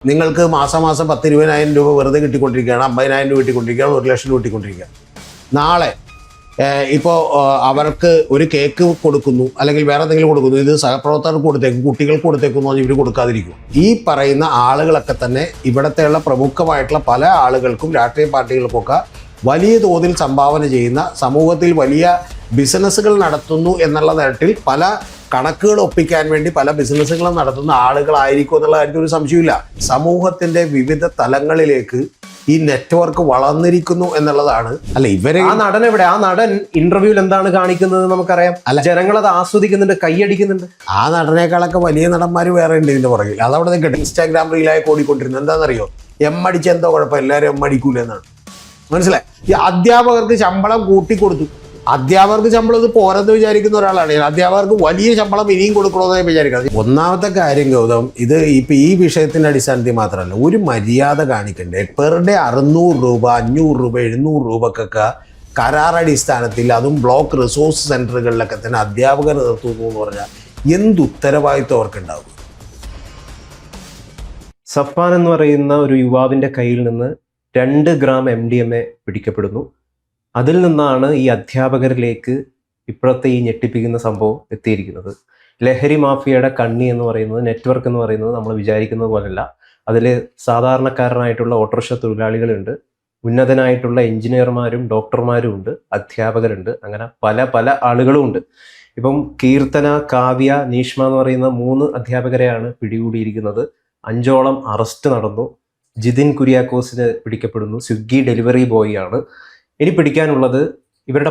നിങ്ങൾക്ക് മാസം 10-20,000 രൂപ വെറുതെ കിട്ടിക്കൊണ്ടിരിക്കുകയാണ്, 50,000 രൂപ കിട്ടിക്കൊണ്ടിരിക്കുകയാണ്, 1,00,000 രൂപ കിട്ടിക്കൊണ്ടിരിക്കുകയാണ്. നാളെ ഇപ്പോൾ അവർക്ക് ഒരു കേക്ക് കൊടുക്കുന്നു അല്ലെങ്കിൽ വേറെ എന്തെങ്കിലും കൊടുക്കുന്നു, ഇത് സഹപ്രവർത്തകർക്ക് കൊടുത്തേക്കും, കുട്ടികൾക്ക് കൊടുത്തേക്കുന്നു, ഇവർ കൊടുക്കാതിരിക്കും. ഈ പറയുന്ന ആളുകളൊക്കെ തന്നെ ഇവിടത്തെയുള്ള പ്രമുഖമായിട്ടുള്ള പല ആളുകൾക്കും രാഷ്ട്രീയ പാർട്ടികൾക്കൊക്കെ വലിയ തോതിൽ സംഭാവന ചെയ്യുന്ന, സമൂഹത്തിൽ വലിയ ബിസിനസ്സുകൾ നടത്തുന്നു എന്നുള്ള തരത്തിൽ പല കണക്കുകൾ ഒപ്പിക്കാൻ വേണ്ടി പല ബിസിനസ്സുകളും നടത്തുന്ന ആളുകളായിരിക്കും എന്നുള്ള കാര്യത്തിൽ ഒരു സംശയമില്ല. സമൂഹത്തിന്റെ വിവിധ തലങ്ങളിലേക്ക് ഈ നെറ്റ്വർക്ക് വളർന്നിരിക്കുന്നു എന്നുള്ളതാണ്. അല്ല, ഇവരെ ആ നടൻ എവിടെ? ആ നടൻ ഇന്റർവ്യൂവിൽ എന്താണ് കാണിക്കുന്നത് നമുക്കറിയാം. അല്ല, ജനങ്ങൾ അത് ആസ്വദിക്കുന്നുണ്ട്, കൈയടിക്കുന്നുണ്ട്. ആ നടനേക്കാളൊക്കെ വലിയ നടന്മാർ വേറെ ഉണ്ട് ഇതിന്റെ പുറകിൽ. അതവിടെ നിൽക്കട്ടെ. ഇൻസ്റ്റാഗ്രാം റീലായി ഓടിക്കൊണ്ടിരുന്നത് എന്താണെന്നറിയോ? അടിച്ച എന്തോ കുഴപ്പം, എല്ലാവരും അടിക്കൂല എന്നാണ്. മനസ്സിലായി? ഈ അധ്യാപകർക്ക് ശമ്പളം കൂട്ടിക്കൊടുത്തു. അധ്യാപകർക്ക് ശമ്പളം ഇത് പോരെന്ന് വിചാരിക്കുന്ന ഒരാളാണ്. അധ്യാപകർക്ക് വലിയ ശമ്പളം ഇനിയും കൊടുക്കണമെന്ന് വിചാരിക്കുന്നത്. ഒന്നാമത്തെ കാര്യം ഗൗതം, ഇത് ഇപ്പം ഈ വിഷയത്തിൻ്റെ അടിസ്ഥാനത്തിൽ മാത്രമല്ല, ഒരു മര്യാദ കാണിക്കണ്ടേ? പെർ ഡേ 600 രൂപ, 500 രൂപ, 700 രൂപക്കൊക്കെ കരാറടിസ്ഥാനത്തിൽ, അതും ബ്ലോക്ക് റിസോഴ്സ് സെൻ്ററുകളിലൊക്കെ തന്നെ അധ്യാപകർ നിർത്തുന്നു എന്ന് പറഞ്ഞാൽ എന്ത് ഉത്തരവാദിത്വം അവർക്കുണ്ടാവും? സഫ്വാൻ എന്ന് പറയുന്ന ഒരു യുവാവിൻ്റെ കയ്യിൽ നിന്ന് 2 ഗ്രാം MDMA പിടിക്കപ്പെടുന്നു. അതിൽ നിന്നാണ് ഈ അധ്യാപകരിലേക്ക് ഇപ്പോഴത്തെ ഈ ഞെട്ടിപ്പിക്കുന്ന സംഭവം എത്തിയിരിക്കുന്നത്. ലഹരി മാഫിയയുടെ കണ്ണി എന്ന് പറയുന്നത്, നെറ്റ്വർക്ക് എന്ന് പറയുന്നത് നമ്മൾ വിചാരിക്കുന്നത് പോലല്ല. അതിൽ സാധാരണക്കാരനായിട്ടുള്ള ഓട്ടോറിക്ഷ തൊഴിലാളികളുണ്ട്, ഉന്നതനായിട്ടുള്ള എഞ്ചിനീയർമാരും ഡോക്ടർമാരും ഉണ്ട്, അധ്യാപകരുണ്ട്, അങ്ങനെ പല പല ആളുകളും ഉണ്ട്. ഇപ്പം കീർത്തന, കാവ്യ, നീഷ്മ എന്ന് പറയുന്ന 3 അധ്യാപകരെയാണ് പിടികൂടിയിരിക്കുന്നത്. 5ഓളം അറസ്റ്റ് നടന്നു. ജിതിൻ കുര്യാക്കോസിന് പിടിക്കപ്പെടുന്നു. സ്വിഗ്ഗി ഡെലിവറി ബോയ് ആണ്. ഇനി പിടിക്കാനുള്ളത് ഇവരുടെ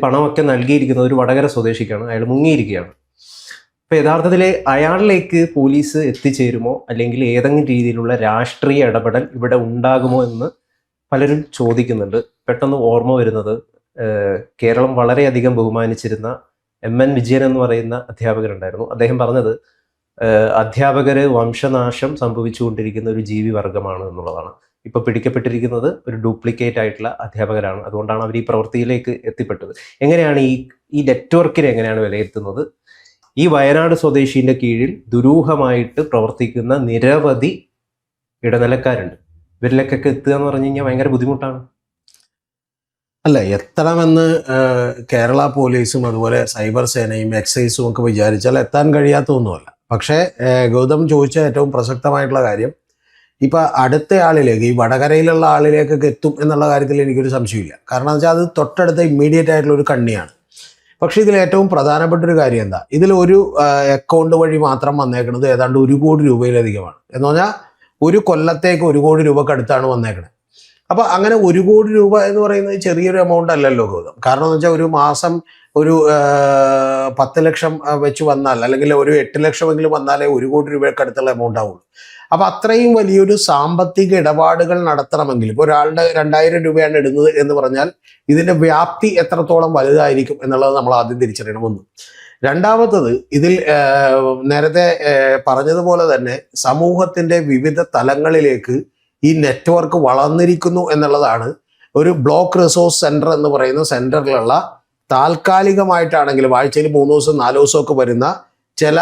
പണമൊക്കെ നൽകിയിരിക്കുന്നത് ഒരു വടകര സ്വദേശിക്കാണ്. അയാൾ മുങ്ങിയിരിക്കുകയാണ്. അപ്പോൾ യഥാർത്ഥത്തിൽ അയാളിലേക്ക് പോലീസ് എത്തിച്ചേരുമോ, അല്ലെങ്കിൽ ഏതെങ്കിലും രീതിയിലുള്ള രാഷ്ട്രീയ ഇടപെടൽ ഇവിടെ ഉണ്ടാകുമോ എന്ന് പലരും ചോദിക്കുന്നുണ്ട്. പെട്ടെന്ന് ഓർമ്മ വരുന്നത് കേരളം വളരെയധികം ബഹുമാനിച്ചിരുന്ന MN വിജയൻ എന്ന് പറയുന്ന അധ്യാപകരുണ്ടായിരുന്നു. അദ്ദേഹം പറഞ്ഞത് അധ്യാപകര് വംശനാശം സംഭവിച്ചുകൊണ്ടിരിക്കുന്ന ഒരു ജീവി വർഗമാണ് എന്നുള്ളതാണ്. ഇപ്പോൾ പിടിക്കപ്പെട്ടിരിക്കുന്നത് ഒരു ഡ്യൂപ്ലിക്കേറ്റ് ആയിട്ടുള്ള അധ്യാപകരാണ്. അതുകൊണ്ടാണ് അവർ ഈ പ്രവൃത്തിയിലേക്ക് എത്തിപ്പെട്ടത്. എങ്ങനെയാണ് ഈ നെറ്റ്വർക്കിനെ എങ്ങനെയാണ് വിലയിരുത്തുന്നത്? ഈ വയനാട് സ്വദേശീൻ്റെ കീഴിൽ ദുരൂഹമായിട്ട് പ്രവർത്തിക്കുന്ന നിരവധി ഇടനിലക്കാരുണ്ട്. ഇവരിലേക്കൊക്കെ എത്തുക എന്ന് പറഞ്ഞു കഴിഞ്ഞാൽ ഭയങ്കര ബുദ്ധിമുട്ടാണ്. അല്ല, എത്തണമെന്ന് കേരള പോലീസും അതുപോലെ സൈബർ സേനയും എക്സൈസും ഒക്കെ വിചാരിച്ചാൽ എത്താൻ കഴിയാത്തതൊന്നുമല്ല. പക്ഷേ ഗൗതം ചോദിച്ച ഏറ്റവും പ്രസക്തമായിട്ടുള്ള കാര്യം, ഇപ്പം അടുത്ത ആളിലേക്ക്, ഈ വടകരയിലുള്ള ആളിലേക്കൊക്കെ എത്തും എന്നുള്ള കാര്യത്തിൽ എനിക്കൊരു സംശയമില്ല. കാരണം എന്ന് വെച്ചാൽ അത് തൊട്ടടുത്ത ഇമ്മീഡിയറ്റ് ആയിട്ടുള്ള ഒരു കണ്ണിയാണ്. പക്ഷേ ഇതിൽ ഏറ്റവും പ്രധാനപ്പെട്ട ഒരു കാര്യം എന്താ? ഇതിൽ ഒരു അക്കൗണ്ട് വഴി മാത്രം വന്നേക്കുന്നത് ഏതാണ്ട് 1 കോടി രൂപയിലധികമാണ്. എന്ന് പറഞ്ഞാൽ ഒരു കൊല്ലത്തേക്ക് 1 കോടി രൂപക്ക് അടുത്താണ് വന്നേക്കണത്. അപ്പോൾ അങ്ങനെ 1 കോടി രൂപ എന്ന് പറയുന്നത് ചെറിയൊരു എമൗണ്ട് അല്ലല്ലോ ഗൗതം. കാരണം എന്ന് വെച്ചാൽ ഒരു മാസം ഒരു 10 ലക്ഷം വെച്ച് വന്നാൽ, അല്ലെങ്കിൽ ഒരു 8 ലക്ഷമെങ്കിലും വന്നാലേ 1 കോടി രൂപയ്ക്ക് അടുത്തുള്ള എമൗണ്ട് ആവുള്ളൂ. അപ്പോൾ അത്രയും വലിയൊരു സാമ്പത്തിക ഇടപാടുകൾ നടത്തണമെങ്കിൽ, ഇപ്പോൾ ഒരാളുടെ 2000 രൂപയാണ് ഇടുന്നത് എന്ന് പറഞ്ഞാൽ ഇതിൻ്റെ വ്യാപ്തി എത്രത്തോളം വലുതായിരിക്കും എന്നുള്ളത് നമ്മൾ ആദ്യം തിരിച്ചറിയണം. ഒന്ന്. രണ്ടാമത്തത്, ഇതിൽ നേരത്തെ പറഞ്ഞതുപോലെ തന്നെ സമൂഹത്തിൻ്റെ വിവിധ തലങ്ങളിലേക്ക് ഈ നെറ്റ്വർക്ക് വളർന്നിരിക്കുന്നു എന്നുള്ളതാണ്. ഒരു ബ്ലോക്ക് റിസോഴ്സ് സെൻറ്റർ എന്ന് പറയുന്ന സെൻറ്ററിലുള്ള താൽക്കാലികമായിട്ടാണെങ്കിലും ആഴ്ചയിൽ 3 ദിവസം 4 ദിവസമൊക്കെ വരുന്ന ചില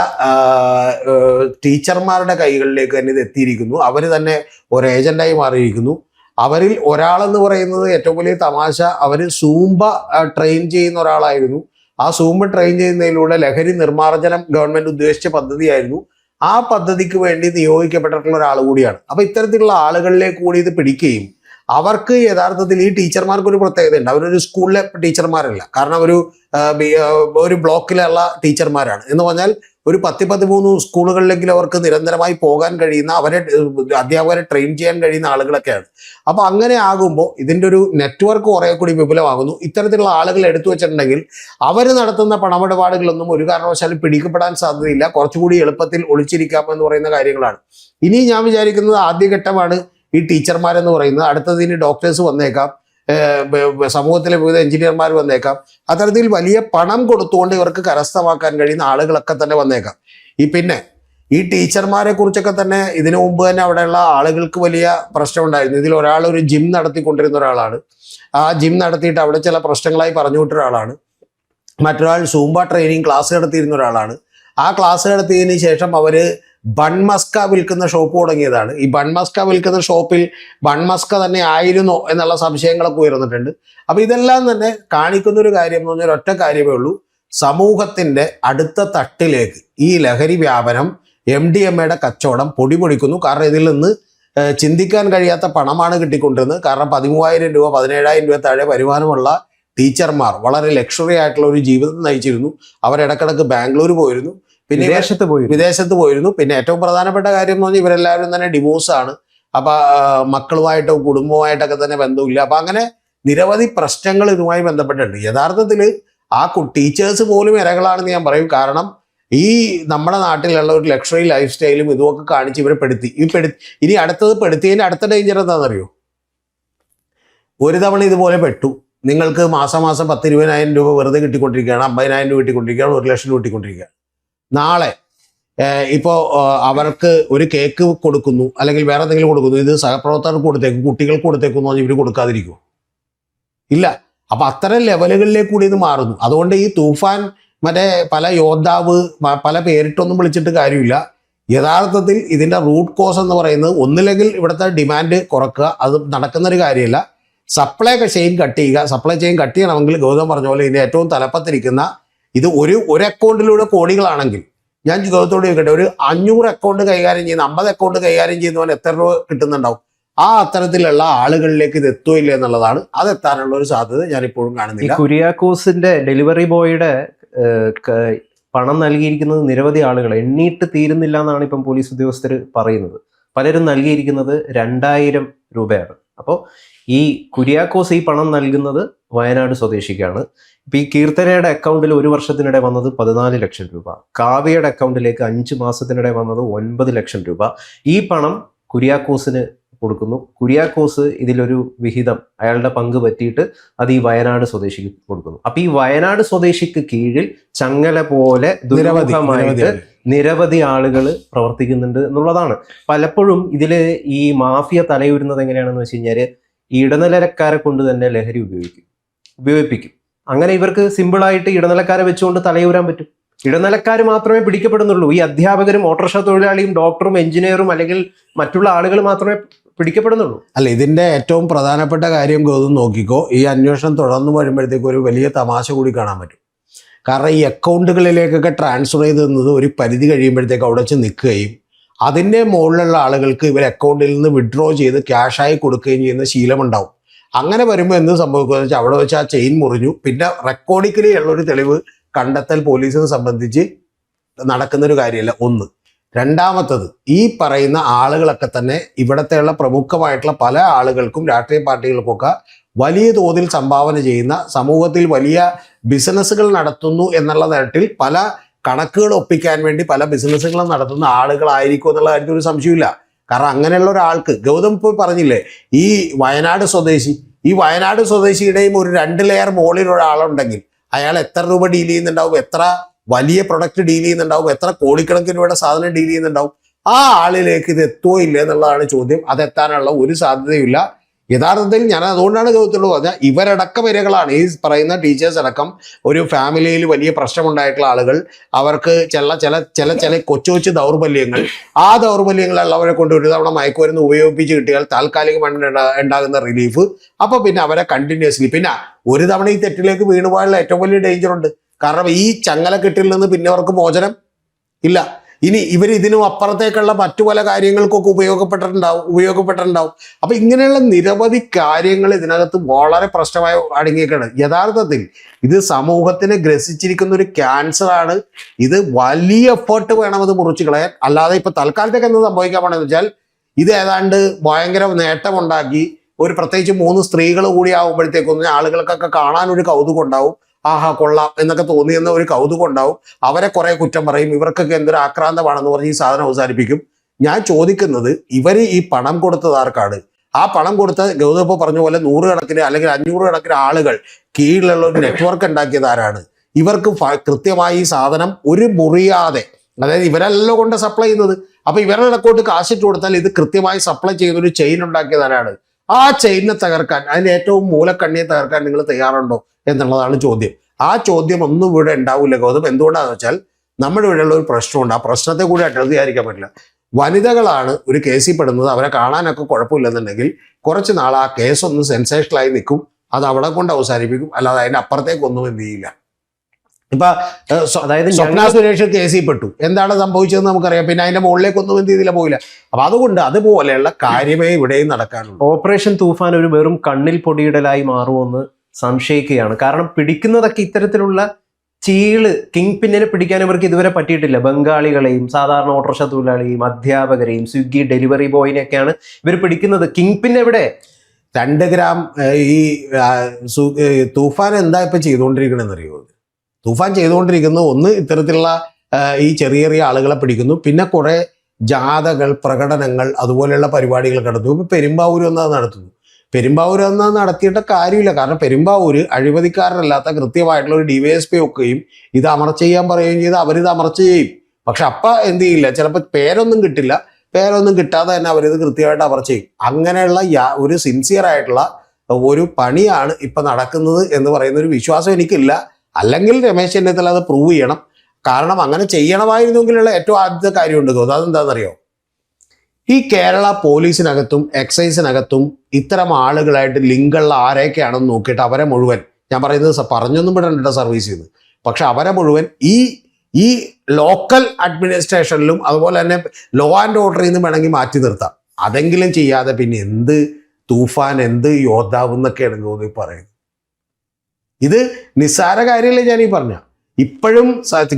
ടീച്ചർമാരുടെ കൈകളിലേക്ക് തന്നെ ഇത് എത്തിയിരിക്കുന്നു. അവർ തന്നെ ഒരു ഏജന്റായി മാറിയിരിക്കുന്നു. അവരിൽ ഒരാളെന്ന് പറയുന്നത് ഏറ്റവും വലിയ തമാശ, അവർ സൂംബ ട്രെയിൻ ചെയ്യുന്ന ഒരാളായിരുന്നു. ആ സൂംബ ട്രെയിൻ ചെയ്യുന്നതിലൂടെ ലഹരി നിർമ്മാർജ്ജനം ഗവൺമെന്റ് ഉദ്ദേശിച്ച പദ്ധതിയായിരുന്നു. ആ പദ്ധതിക്ക് വേണ്ടി നിയോഗിക്കപ്പെട്ടിട്ടുള്ള ഒരാൾ കൂടിയാണ്. അപ്പോൾ ഇത്തരത്തിലുള്ള ആളുകളിലേക്ക് കൂടി ഇത് പിടിക്കുകയും, അവർക്ക് യഥാർത്ഥത്തിൽ ഈ ടീച്ചർമാർക്ക് ഒരു പ്രത്യേകതയുണ്ട്. അവരൊരു സ്കൂളിലെ ടീച്ചർമാരല്ല. കാരണം ഒരു ബ്ലോക്കിലുള്ള ടീച്ചർമാരാണ്. എന്ന് പറഞ്ഞാൽ ഒരു 10-13 സ്കൂളുകളിലെങ്കിലും അവർക്ക് നിരന്തരമായി പോകാൻ കഴിയുന്ന, അധ്യാപകരെ ട്രെയിൻ ചെയ്യാൻ കഴിയുന്ന ആളുകളൊക്കെയാണ്. അപ്പോൾ അങ്ങനെ ആകുമ്പോൾ ഇതിൻ്റെ ഒരു നെറ്റ്വർക്ക് കുറേ കൂടി വിപുലമാകുന്നു. ഇത്തരത്തിലുള്ള ആളുകൾ എടുത്തു വെച്ചിട്ടുണ്ടെങ്കിൽ അവർ നടത്തുന്ന പണമിടപാടുകളൊന്നും ഒരു കാരണവശാലും പിടിക്കപ്പെടാൻ സാധ്യതയില്ല. കുറച്ചുകൂടി എളുപ്പത്തിൽ ഒളിച്ചിരിക്കാമെന്ന് പറയുന്ന കാര്യങ്ങളാണ്. ഇനി ഞാൻ വിചാരിക്കുന്നത് ആദ്യഘട്ടമാണ് ഈ ടീച്ചർമാരെന്ന് പറയുന്നത്. അടുത്തതിന് ഡോക്ടേഴ്സ് വന്നേക്കാം, സമൂഹത്തിലെ വിവിധ എഞ്ചിനീയർമാർ വന്നേക്കാം. അത്തരത്തിൽ വലിയ പണം കൊടുത്തുകൊണ്ട് ഇവർക്ക് കരസ്ഥമാക്കാൻ കഴിയുന്ന ആളുകളൊക്കെ തന്നെ വന്നേക്കാം. പിന്നെ ഈ ടീച്ചർമാരെ കുറിച്ചൊക്കെ തന്നെ ഇതിനു മുമ്പ് തന്നെ അവിടെയുള്ള ആളുകൾക്ക് വലിയ പ്രശ്നമുണ്ടായിരുന്നു. ഇതിൽ ഒരാൾ ഒരു ജിം നടത്തിക്കൊണ്ടിരുന്ന ഒരാളാണ്. ആ ജിം നടത്തിയിട്ട് അവിടെ ചില പ്രശ്നങ്ങളായി പറഞ്ഞു വിട്ട ഒരാളാണ്. മറ്റൊരാൾ സൂംബ ട്രെയിനിങ് ക്ലാസ് നടത്തിയിരുന്ന ഒരാളാണ്. ആ ക്ലാസ് നടത്തിയതിന് ശേഷം അവർ ബൺമസ്ക വിൽക്കുന്ന ഷോപ്പ് തുടങ്ങിയതാണ്. ഈ ബൺമസ്ക വിൽക്കുന്ന ഷോപ്പിൽ ബൺമസ്ക തന്നെ ആയിരുന്നോ എന്നുള്ള സംശയങ്ങളൊക്കെ ഉയർന്നിട്ടുണ്ട്. അപ്പൊ ഇതെല്ലാം തന്നെ കാണിക്കുന്ന ഒരു കാര്യം എന്ന് പറഞ്ഞാൽ ഒറ്റ കാര്യമേ ഉള്ളൂ, സമൂഹത്തിന്റെ അടുത്ത തട്ടിലേക്ക് ഈ ലഹരി വ്യാപനം, MDMA കച്ചവടം പൊടിപൊടിക്കുന്നു. കാരണം ഇതിൽ നിന്ന് ചിന്തിക്കാൻ കഴിയാത്ത പണമാണ് കിട്ടിക്കൊണ്ടിരുന്നത്. കാരണം 13,000 രൂപ 17,000 രൂപ താഴെ വരുമാനമുള്ള ടീച്ചർമാർ വളരെ ലക്ഷറി ആയിട്ടുള്ള ഒരു ജീവിതം നയിച്ചിരുന്നു. അവരിടക്കിടക്ക് ബാംഗ്ലൂർ പോയിരുന്നു, പിന്നെ വിദേശത്ത് പോയിരുന്നു. പിന്നെ ഏറ്റവും പ്രധാനപ്പെട്ട കാര്യം എന്ന് പറഞ്ഞാൽ ഇവരെല്ലാവരും തന്നെ ഡിവോഴ്സാണ്. അപ്പൊ മക്കളുമായിട്ടോ കുടുംബമായിട്ടൊക്കെ തന്നെ ബന്ധമില്ല. അപ്പൊ അങ്ങനെ നിരവധി പ്രശ്നങ്ങൾ ഇതുമായി ബന്ധപ്പെട്ടിട്ടുണ്ട്. യഥാർത്ഥത്തിൽ ആ ടീച്ചേഴ്സ് പോലും ഇരകളാണെന്ന് ഞാൻ പറയും. കാരണം ഈ നമ്മുടെ നാട്ടിലുള്ള ഒരു ലക്ഷറി ലൈഫ് സ്റ്റൈലും ഇതുമൊക്കെ കാണിച്ച് ഇവരെ പെടുത്തി. ഇനി അടുത്തത് പെടുത്തിയതിന് അടുത്ത ഡേഞ്ചർ എന്താണെന്നറിയോ? ഒരു തവണ ഇതുപോലെ പെട്ടു, നിങ്ങൾക്ക് മാസം 10,000-20,000 രൂപ വെറുതെ കിട്ടിക്കൊണ്ടിരിക്കുകയാണ്, 50,000 രൂപ കിട്ടിക്കൊണ്ടിരിക്കുകയാണ്, 1,00,000 രൂപ കിട്ടിക്കൊണ്ടിരിക്കുകയാണ്. നാളെ ഇപ്പോൾ അവർക്ക് ഒരു കേക്ക് കൊടുക്കുന്നു അല്ലെങ്കിൽ വേറെ എന്തെങ്കിലും കൊടുക്കുന്നു, ഇത് സഹപ്രവർത്തകർക്ക് കൊടുത്തേക്കും, കുട്ടികൾക്ക് കൊടുത്തേക്കും എന്ന് പറഞ്ഞാൽ ഇവർ കൊടുക്കാതിരിക്കുമോ? ഇല്ല. അപ്പൊ അത്തരം ലെവലുകളിലേക്ക് കൂടി ഇത് മാറുന്നു. അതുകൊണ്ട് ഈ തൂഫാൻ മറ്റേ പല യോദ്ധാവ് പല പേരിട്ടൊന്നും വിളിച്ചിട്ട് കാര്യമില്ല. യഥാർത്ഥത്തിൽ ഇതിന്റെ റൂട്ട് കോസ് എന്ന് പറയുന്നത് ഒന്നില്ലെങ്കിൽ ഇവിടുത്തെ ഡിമാൻഡ് കുറക്കുക, അത് നടക്കുന്നൊരു കാര്യമല്ല. സപ്ലൈ ചെയിൻ കട്ട് ചെയ്യുക. സപ്ലൈ ചെയിൻ കട്ട് ചെയ്യണമെങ്കിൽ ഗൗതം പറഞ്ഞ പോലെ ഇതിന്റെ ഏറ്റവും തലപ്പത്തിരിക്കുന്ന ഇത് ഒരു അക്കൗണ്ടിലൂടെ കോടികളാണെങ്കിൽ, ഞാൻ ഗൗതത്തോട് ചോദിക്കട്ടെ, ഒരു 500 അക്കൗണ്ട് കൈകാര്യം ചെയ്യുന്ന 50 അക്കൗണ്ട് കൈകാര്യം ചെയ്യുന്നവൻ എത്ര രൂപ കിട്ടുന്നുണ്ടാവും? ആ അത്തരത്തിലുള്ള ആളുകളിലേക്ക് ഇത് എത്തുകയില്ല എന്നുള്ളതാണ്. അത് എത്താനുള്ള ഒരു സാധ്യത ഞാൻ ഇപ്പോഴും കാണുന്നില്ല. കുര്യാക്കോസിന്റെ ഡെലിവറി ബോയുടെ പണം നൽകിയിരിക്കുന്നത് നിരവധി ആളുകൾ, എണ്ണീട്ട് തീരുന്നില്ല എന്നാണ് ഇപ്പം പോലീസ് ഉദ്യോഗസ്ഥർ പറയുന്നത്. പലരും നൽകിയിരിക്കുന്നത് 2,000 രൂപയാണ്. അപ്പോൾ ഈ കുര്യാക്കോസ് ഈ പണം നൽകുന്നത് വയനാട് സ്വദേശിക്കാണ്. ഇപ്പം ഈ കീർത്തനയുടെ അക്കൗണ്ടിൽ ഒരു വർഷത്തിനിടെ വന്നത് 14 ലക്ഷം രൂപ, കാവ്യയുടെ അക്കൗണ്ടിലേക്ക് 5 മാസത്തിനിടെ വന്നത് 9 ലക്ഷം രൂപ. ഈ പണം കുര്യാക്കോസിന് കൊടുക്കുന്നു. കുര്യാക്കോസ് ഇതിലൊരു വിഹിതം അയാളുടെ പങ്ക് പറ്റിയിട്ട് അത് ഈ വയനാട് സ്വദേശിക്ക് കൊടുക്കുന്നു. അപ്പൊ ഈ വയനാട് സ്വദേശിക്ക് കീഴിൽ ചങ്ങല പോലെ ദുരൂഹമായിട്ട് നിരവധി ആളുകൾ പ്രവർത്തിക്കുന്നുണ്ട് എന്നുള്ളതാണ്. പലപ്പോഴും ഇതില് ഈ മാഫിയ തലയൂരുന്നത് എങ്ങനെയാണെന്ന് വെച്ച് കഴിഞ്ഞാല് ഈ ഇടനിലക്കാരെ കൊണ്ട് തന്നെ ലഹരി ഉപയോഗിപ്പിക്കും. അങ്ങനെ ഇവർക്ക് സിമ്പിളായിട്ട് ഇടനിലക്കാരെ വെച്ചുകൊണ്ട് തലയൂരാൻ പറ്റും. ഇടനിലക്കാർ മാത്രമേ പിടിക്കപ്പെടുന്നുള്ളൂ. ഈ അധ്യാപകരും ഓട്ടോറിക്ഷ തൊഴിലാളിയും ഡോക്ടറും എഞ്ചിനീയറും അല്ലെങ്കിൽ മറ്റുള്ള ആളുകൾ മാത്രമേ പിടിക്കപ്പെടുന്നുള്ളൂ. അല്ല, ഇതിന്റെ ഏറ്റവും പ്രധാനപ്പെട്ട കാര്യം ഗൗതം നോക്കിക്കോ, ഈ അന്വേഷണം തുടർന്ന് വരുമ്പോഴത്തേക്ക് ഒരു വലിയ തമാശ കൂടി കാണാൻ പറ്റും. കാരണം ഈ അക്കൗണ്ടുകളിലേക്കൊക്കെ ട്രാൻസ്ഫർ ചെയ്ത് തന്നത് ഒരു പരിധി കഴിയുമ്പോഴത്തേക്ക് അവിടെ വെച്ച് നിൽക്കുകയും അതിൻ്റെ മുകളിലുള്ള ആളുകൾക്ക് ഇവർ അക്കൗണ്ടിൽ നിന്ന് വിഡ്രോ ചെയ്ത് ക്യാഷായി കൊടുക്കുകയും ചെയ്യുന്ന ശീലമുണ്ടാവും. അങ്ങനെ വരുമ്പോൾ എന്ത് സംഭവിക്കുകയെന്ന് വെച്ചാൽ അവിടെ വെച്ച് ആ ചെയിൻ മുറിഞ്ഞു. പിന്നെ റെക്കോർഡിക്കലി ഉള്ളൊരു തെളിവ് കണ്ടെത്തൽ പോലീസിനെ സംബന്ധിച്ച് നടക്കുന്നൊരു കാര്യമല്ല. ഒന്ന്. രണ്ടാമത്തത്, ഈ പറയുന്ന ആളുകളൊക്കെ തന്നെ ഇവിടത്തെയുള്ള പ്രമുഖമായിട്ടുള്ള പല ആളുകൾക്കും രാഷ്ട്രീയ പാർട്ടികൾക്കൊക്കെ വലിയ തോതിൽ സംഭാവന ചെയ്യുന്ന, സമൂഹത്തിൽ വലിയ ബിസിനസ്സുകൾ നടത്തുന്നു എന്നുള്ള തരത്തിൽ പല കണക്കുകൾ ഒപ്പിക്കാൻ വേണ്ടി പല ബിസിനസ്സുകളും നടത്തുന്ന ആളുകളായിരിക്കും എന്നുള്ള കാര്യത്തിൽ ഒരു സംശയമില്ല. കാരണം അങ്ങനെയുള്ള ഒരാൾക്ക്, ഗൗതം ഇപ്പോൾ പറഞ്ഞില്ലേ, ഈ വയനാട് സ്വദേശിയുടെയും ഒരു 2 ലെയർ മുകളിൽ ഒരാളുണ്ടെങ്കിൽ അയാൾ എത്ര രൂപ ഡീൽ ചെയ്യുന്നുണ്ടാവും, എത്ര വലിയ പ്രൊഡക്റ്റ് ഡീൽ ചെയ്യുന്നുണ്ടാവും, എത്ര കോടിക്കണക്കിന് രൂപയുടെ സാധനം ഡീൽ ചെയ്യുന്നുണ്ടാവും. ആ ആളിലേക്ക് ഇത് എത്തുമോ ഇല്ല എന്നുള്ളതാണ് ചോദ്യം. അതെത്താനുള്ള ഒരു സാധ്യതയില്ല. യഥാർത്ഥത്തിൽ ഞാൻ അതുകൊണ്ടാണ് ഗൗതത്തോട് പറഞ്ഞാൽ ഇവരടക്കം ഇരകളാണ്. ഈ പറയുന്ന ടീച്ചേഴ്സ് അടക്കം ഒരു ഫാമിലിയിൽ വലിയ പ്രശ്നമുണ്ടായിട്ടുള്ള ആളുകൾ, അവർക്ക് ചില കൊച്ചു ദൗർബല്യങ്ങൾ, ആ ദൗർബല്യങ്ങളുള്ളവരെ കൊണ്ട് ഒരു തവണ മയക്കുമരുന്ന് ഉപയോഗിപ്പിച്ച് കിട്ടിയാൽ താൽക്കാലികമായി ഉണ്ടാകുന്ന റിലീഫ്, അപ്പൊ പിന്നെ അവരെ കണ്ടിന്യൂസ്ലി, പിന്നെ ഒരു തവണ ഈ തെറ്റിലേക്ക് വീണുപോയുള്ള ഏറ്റവും വലിയ ഡേഞ്ചർ ഉണ്ട്. കാരണം ഈ ചങ്ങലക്കെട്ടിൽ നിന്ന് പിന്നെ അവർക്ക് മോചനം ഇല്ല. ഇനി ഇവർ ഇതിനും അപ്പുറത്തേക്കുള്ള മറ്റു പല കാര്യങ്ങൾക്കൊക്കെ ഉപയോഗപ്പെട്ടിട്ടുണ്ടാവും. അപ്പൊ ഇങ്ങനെയുള്ള നിരവധി കാര്യങ്ങൾ ഇതിനകത്ത് വളരെ പ്രശ്നമായി അടങ്ങിയേക്കാണ്. യഥാർത്ഥത്തിൽ ഇത് സമൂഹത്തിനെ ഗ്രസിച്ചിരിക്കുന്ന ഒരു ക്യാൻസറാണ്. ഇത് വലിയ എഫേർട്ട് വേണം അത് മുറിച്ചു കളയാൻ. അല്ലാതെ ഇപ്പൊ തൽക്കാലത്തേക്ക് എന്ത് സംഭവിക്കാൻ പോണെന്ന് വെച്ചാൽ ഇത് ഏതാണ്ട് ഭയങ്കര നേട്ടമുണ്ടാക്കി, ഒരു പ്രത്യേകിച്ച് 3 സ്ത്രീകൾ കൂടി ആകുമ്പോഴത്തേക്കൊന്നും ആളുകൾക്കൊക്കെ കാണാനൊരു കൗതുകം ഉണ്ടാവും. ആഹാ കൊള്ളാം എന്നൊക്കെ തോന്നിയെന്ന ഒരു കൗതുകം ഉണ്ടാവും. അവരെ കുറെ കുറ്റം പറയും, ഇവർക്കൊക്കെ എന്തൊരു ആക്രാന്തമാണെന്ന് പറഞ്ഞ് ഈ സാധനം അവസാനിപ്പിക്കും. ഞാൻ ചോദിക്കുന്നത്, ഇവര് ഈ പണം കൊടുത്തത് ആർക്കാണ്? ആ പണം കൊടുത്ത ഗൗതം ഇപ്പോൾ പറഞ്ഞ പോലെ 100 കണക്കിന് അല്ലെങ്കിൽ 500 കണക്കിന് ആളുകൾ കീഴിലുള്ള ഒരു നെറ്റ്വർക്ക് ഉണ്ടാക്കിയത് ആരാണ്? ഇവർക്ക് കൃത്യമായി ഈ സാധനം ഒരു മുറിയാതെ, അതായത് ഇവരല്ലോ കൊണ്ട് സപ്ലൈ ചെയ്യുന്നത്. അപ്പൊ ഇവരുടെ അക്കൗണ്ട് കാശിട്ട് കൊടുത്താൽ ഇത് കൃത്യമായി സപ്ലൈ ചെയ്യുന്ന ഒരു ചെയിൻ ഉണ്ടാക്കിയത് ആരാണ്? ആ ചെയിനെ തകർക്കാൻ, അതിന്റെ ഏറ്റവും മൂലക്കണ്ണിയെ തകർക്കാൻ നിങ്ങൾ തയ്യാറുണ്ടോ എന്നുള്ളതാണ് ചോദ്യം. ആ ചോദ്യം ഒന്നും ഇവിടെ ഉണ്ടാവില്ല ഗൗതം. എന്തുകൊണ്ടാണെന്ന് വെച്ചാൽ നമ്മുടെ ഇവിടെയുള്ള ഒരു പ്രശ്നമുണ്ട്. ആ പ്രശ്നത്തെ കൂടി അട്ടിമറിക്കാൻ പറ്റില്ല. വനിതകളാണ് ഒരു കേസിൽ പെടുന്നത്, അവരെ കാണാനൊക്കെ കുഴപ്പമില്ലെന്നുണ്ടെങ്കിൽ കുറച്ച് നാൾ ആ കേസ് ഒന്ന് സെൻസേഷണലായി നിൽക്കും, അത് അവിടെ കൊണ്ട് അവസാനിപ്പിക്കും, അല്ലാതെ അതിന്റെ അപ്പുറത്തേക്കൊന്നും എന്ത് ചെയ്യില്ല. ഇപ്പൊ അതായത് സ്വപ്ന സുരേഷ് കേസിൽ പെട്ടു, എന്താണ് സംഭവിച്ചതെന്ന് നമുക്കറിയാം. പിന്നെ അതിന്റെ മുകളിലേക്കൊന്നും എന്ത് ചെയ്തില്ല, പോയില്ല. അപ്പൊ അതുകൊണ്ട് അതുപോലെയുള്ള കാര്യമേ ഇവിടെയും നടക്കാനുള്ളൂ. ഓപ്പറേഷൻ തൂഫാൻ ഒരു വെറും കണ്ണിൽ പൊടിയിടലായി മാറുമെന്ന് സംശയിക്കുകയാണ്. കാരണം പിടിക്കുന്നതൊക്കെ ഇത്തരത്തിലുള്ള കിങ് പിന്നിനെ പിടിക്കാൻ ഇവർക്ക് ഇതുവരെ പറ്റിയിട്ടില്ല. ബംഗാളികളെയും സാധാരണ ഓട്ടോറിക്ഷ തൊഴിലാളിയെയും അധ്യാപകരെയും സ്വിഗ്ഗി ഡെലിവറി ബോയിനെയൊക്കെയാണ് ഇവർ പിടിക്കുന്നത്. കിങ് പിൻ എവിടെ? 2 ഗ്രാം ഈ തൂഫാൻ എന്താ ഇപ്പൊ ചെയ്തുകൊണ്ടിരിക്കണമെന്ന് അറിയുമോ? തൂഫാൻ ചെയ്തുകൊണ്ടിരിക്കുന്നത് ഒന്ന് ഇത്തരത്തിലുള്ള ഈ ചെറിയ ചെറിയ ആളുകളെ പിടിക്കുന്നു, പിന്നെ കുറെ ജാഥകൾ, പ്രകടനങ്ങൾ, അതുപോലെയുള്ള പരിപാടികൾ നടത്തുന്നു. ഇപ്പൊ പെരുമ്പാവൂർ എന്നത് നടത്തുന്നു. പെരുമ്പാവൂർ എന്നത് നടത്തിയിട്ട് കാര്യമില്ല. കാരണം പെരുമ്പാവൂര് അഴിമതിക്കാരനല്ലാത്ത കൃത്യമായിട്ടുള്ള ഒരു DYSP ഒക്കെയും ഇത് അമർച്ച ചെയ്യാൻ പറയുകയും ചെയ്ത് അവരിത് അമർച്ച ചെയ്യും. പക്ഷെ അപ്പൊ എന്ത് ചെയ്യില്ല, ചിലപ്പോൾ പേരൊന്നും കിട്ടില്ല. പേരൊന്നും കിട്ടാതെ തന്നെ അവരിത് കൃത്യമായിട്ട് അമർച്ച ചെയ്യും. അങ്ങനെയുള്ള ഒരു സിൻസിയർ ആയിട്ടുള്ള ഒരു പണിയാണ് ഇപ്പൊ നടക്കുന്നത് എന്ന് പറയുന്ന ഒരു വിശ്വാസം എനിക്കില്ല. അല്ലെങ്കിൽ രമേശ് ചെന്നിത്തല അത് പ്രൂവ് ചെയ്യണം. കാരണം അങ്ങനെ ചെയ്യണമായിരുന്നെങ്കിലുള്ള ഏറ്റവും ആദ്യത്തെ കാര്യമുണ്ട്. അതെന്താണെന്നറിയോ? ഈ കേരള പോലീസിനകത്തും എക്സൈസിനകത്തും ഇത്തരം ആളുകളായിട്ട് ലിങ്കുള്ള ആരെയൊക്കെയാണെന്ന് നോക്കിയിട്ട് അവരെ മുഴുവൻ, ഞാൻ പറയുന്നത് പറഞ്ഞൊന്നും വിടണ്ട സർവീസ് ചെയ്ത്, പക്ഷെ അവരെ മുഴുവൻ ഈ ലോക്കൽ അഡ്മിനിസ്ട്രേഷനിലും അതുപോലെ തന്നെ ലോ ആൻഡ് ഓർഡറിൽ നിന്ന് വേണമെങ്കിൽ മാറ്റി നിർത്താം. അതെങ്കിലും ചെയ്യാതെ പിന്നെ എന്ത് തൂഫാൻ, എന്ത് യോദ്ധാവ് എന്നൊക്കെയാണ് ഗൗതം പറയുന്നത്. ഇത് നിസ്സാര കാര്യമല്ലേ ഞാൻ ഈ പറഞ്ഞ. ഇപ്പോഴും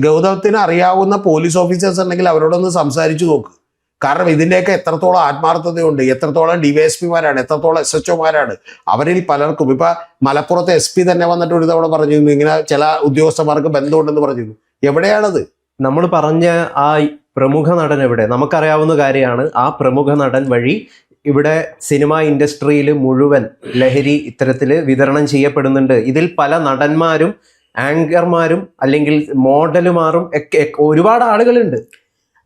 ഗൗതമത്തിന് അറിയാവുന്ന പോലീസ് ഓഫീസേഴ്സ് ഉണ്ടെങ്കിൽ അവരോടൊന്ന് സംസാരിച്ചു നോക്ക്. കാരണം ഇതിൻ്റെയൊക്കെ എത്രത്തോളം ആത്മാർത്ഥതയുണ്ട്, എത്രത്തോളം DYSPമാരാണ്, എത്രത്തോളം SHOമാരാണ്. അവരിൽ പലർക്കും ഇപ്പൊ മലപ്പുറത്തെ SP തന്നെ വന്നിട്ട് ഒരു തവണ പറഞ്ഞിരുന്നു ഇങ്ങനെ ചില ഉദ്യോഗസ്ഥന്മാർക്ക് ബന്ധമുണ്ടെന്ന് പറഞ്ഞിരുന്നു. എവിടെയാണത്? നമ്മൾ പറഞ്ഞ ആ പ്രമുഖ നടൻ എവിടെ? നമുക്കറിയാവുന്ന കാര്യമാണ്. ആ പ്രമുഖ നടൻ വഴി ഇവിടെ സിനിമ ഇൻഡസ്ട്രിയിൽ മുഴുവൻ ലഹരി ഇത്തരത്തിൽ വിതരണം ചെയ്യപ്പെടുന്നുണ്ട്. ഇതിൽ പല നടന്മാരും ആങ്കർമാരും അല്ലെങ്കിൽ മോഡലുമാരും ഒക്കെ ഒരുപാട് ആളുകളുണ്ട്.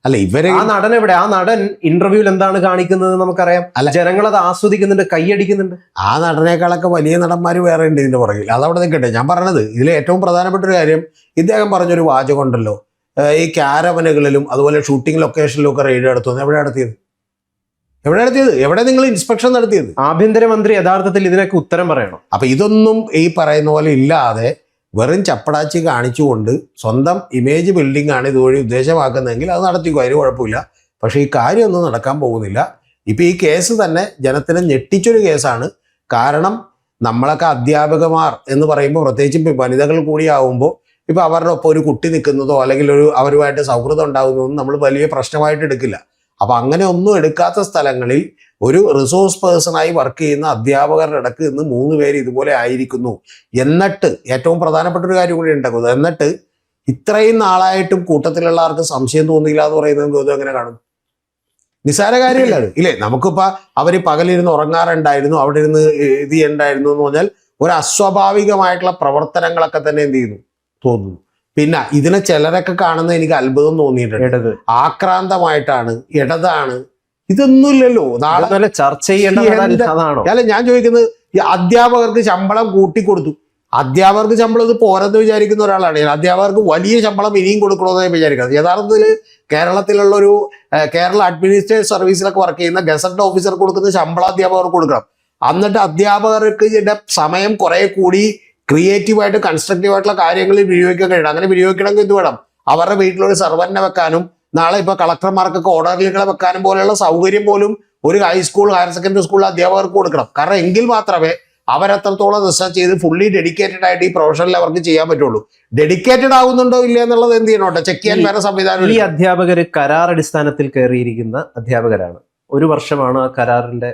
അല്ല, ഇവരെ ആ നടൻ എവിടെ? ആ നടൻ ഇന്റർവ്യൂവിൽ എന്താണ് കാണിക്കുന്നത് നമുക്കറിയാം. അല്ല, ജനങ്ങൾ അത് ആസ്വദിക്കുന്നുണ്ട്, കൈയടിക്കുന്നുണ്ട്. ആ നടനേക്കാളൊക്കെ വലിയ നടന്മാർ വേറെ ഉണ്ട് ഇതിന്റെ പുറകിൽ. അതവിടെ നിൽക്കട്ടെ. ഞാൻ പറഞ്ഞത് ഇതിൽ ഏറ്റവും പ്രധാനപ്പെട്ട ഒരു കാര്യം, ഇദ്ദേഹം പറഞ്ഞൊരു വാചകമുണ്ടല്ലോ, ഈ ക്യാരവനുകളിലും അതുപോലെ ഷൂട്ടിംഗ് ലൊക്കേഷനിലും ഒക്കെ റെയ്ഡ് നടത്തുന്നത്. എവിടെ നടത്തിയത്? എവിടെ നിങ്ങൾ ഇൻസ്പെക്ഷൻ നടത്തിയത്? ആഭ്യന്തരമന്ത്രി യഥാർത്ഥത്തിൽ ഇതിനൊക്കെ ഉത്തരം പറയണം. അപ്പൊ ഇതൊന്നും ഈ പറയുന്ന പോലെ ഇല്ലാതെ വെറും ചപ്പടാച്ചി കാണിച്ചുകൊണ്ട് സ്വന്തം ഇമേജ് ബിൽഡിംഗ് ആണ് ഇതുവഴി ഉദ്ദേശമാക്കുന്നതെങ്കിൽ അത് നടത്തിക്കോ, അതിന് കുഴപ്പമില്ല. പക്ഷേ ഈ കാര്യമൊന്നും നടക്കാൻ പോകുന്നില്ല. ഇപ്പം ഈ കേസ് തന്നെ ജനത്തിനെ ഞെട്ടിച്ചൊരു കേസാണ്. കാരണം നമ്മളൊക്കെ അധ്യാപകമാർ എന്ന് പറയുമ്പോൾ, പ്രത്യേകിച്ച് വനിതകൾ കൂടിയാവുമ്പോൾ, ഇപ്പം അവരുടെ ഒപ്പം ഒരു കുട്ടി നിൽക്കുന്നതോ അല്ലെങ്കിൽ അവരുമായിട്ട് സൗഹൃദം ഉണ്ടാകുന്നതോ നമ്മൾ വലിയ പ്രശ്നമായിട്ട് എടുക്കില്ല. അപ്പം അങ്ങനെ ഒന്നും എടുക്കാത്ത സ്ഥലങ്ങളിൽ ഒരു റിസോഴ്സ് പേഴ്സണായി വർക്ക് ചെയ്യുന്ന അധ്യാപകരുടെ ഇടക്ക് ഇന്ന് 3 പേര് ഇതുപോലെ ആയിരിക്കുന്നു. എന്നിട്ട് ഏറ്റവും പ്രധാനപ്പെട്ട ഒരു കാര്യം കൂടി ഉണ്ടാക്കുന്നത്, എന്നിട്ട് ഇത്രയും നാളായിട്ടും കൂട്ടത്തിലുള്ള ആർക്ക് സംശയം തോന്നിയില്ല എന്ന് പറയുന്നത് എങ്ങനെ കാണും? നിസ്സാര കാര്യമല്ല അത്, ഇല്ലേ? നമുക്കിപ്പോൾ അവർ പകലിരുന്ന് ഉറങ്ങാറുണ്ടായിരുന്നു, അവിടെ ഇരുന്ന് ഇത് ചെയ്യണ്ടായിരുന്നു എന്ന് പറഞ്ഞാൽ ഒരു അസ്വാഭാവികമായിട്ടുള്ള പ്രവർത്തനങ്ങളൊക്കെ തന്നെ എന്ത് ചെയ്യുന്നു തോന്നുന്നു. പിന്നെ ഇതിനെ ചിലരൊക്കെ കാണുന്ന എനിക്ക് അത്ഭുതം തോന്നിയിട്ടുണ്ട്. ആക്രാന്തമായിട്ടാണ്, ഇടതാണ്, ഇതൊന്നുമില്ലല്ലോ. നാളെ ചർച്ച ചെയ്യേണ്ടതാണോ? അല്ല, ഞാൻ ചോദിക്കുന്നത്, ഈ അധ്യാപകർക്ക് ശമ്പളം കൂട്ടിക്കൊടുത്തു. അധ്യാപകർക്ക് ശമ്പളം ഇത് പോരെന്ന് വിചാരിക്കുന്ന ഒരാളാണ് ഞാൻ. അധ്യാപകർക്ക് വലിയ ശമ്പളം ഇനിയും കൊടുക്കണമെന്ന് വിചാരിക്കുന്നത്. യഥാർത്ഥത്തിൽ കേരളത്തിലുള്ള ഒരു കേരള അഡ്മിനിസ്ട്രേറ്റീവ് സർവീസിലൊക്കെ വർക്ക് ചെയ്യുന്ന ഗസറ്റ് ഓഫീസർ കൊടുക്കുന്ന ശമ്പളം അധ്യാപകർക്ക് കൊടുക്കണം. എന്നിട്ട് അധ്യാപകർക്ക് സമയം കുറെ കൂടി ക്രിയേറ്റീവായിട്ട് കൺസ്ട്രക്റ്റീവായിട്ടുള്ള കാര്യങ്ങളിൽ വിനിയോഗിക്കാൻ കഴിയണം. അങ്ങനെ വിനിയോഗിക്കണമെങ്കിൽ എന്ത് വേണം? അവരുടെ വീട്ടിലൊരു സർവന്റിനെ വെക്കാനും നാളെ ഇപ്പോൾ കളക്ടർമാർക്കൊക്കെ ഓർഡർലികളെ വെക്കാനും പോലെയുള്ള സൗകര്യം പോലും ഒരു ഹൈസ്കൂൾ, ഹയർ സെക്കൻഡറി സ്കൂളിൽ അധ്യാപകർക്ക് കൊടുക്കണം. കാരണം എങ്കിൽ മാത്രമേ അവരെത്രത്തോളം റിസർച്ച് ചെയ്ത് ഫുള്ളി ഡെഡിക്കേറ്റഡ് ആയിട്ട് ഈ പ്രൊഫഷനിൽ അവർക്ക് ചെയ്യാൻ പറ്റുള്ളൂ. ഡെഡിക്കേറ്റഡ് ആകുന്നുണ്ടോ ഇല്ല എന്നുള്ളത് എന്ത് ചെയ്യണോട്ടെ, ചെക്ക് ചെയ്യാൻ വേറെ സംവിധാനം. ഈ അധ്യാപകർ കരാർ അടിസ്ഥാനത്തിൽ കയറിയിരിക്കുന്ന അധ്യാപകരാണ്. 1 വർഷമാണ് ആ കരാറിന്റെ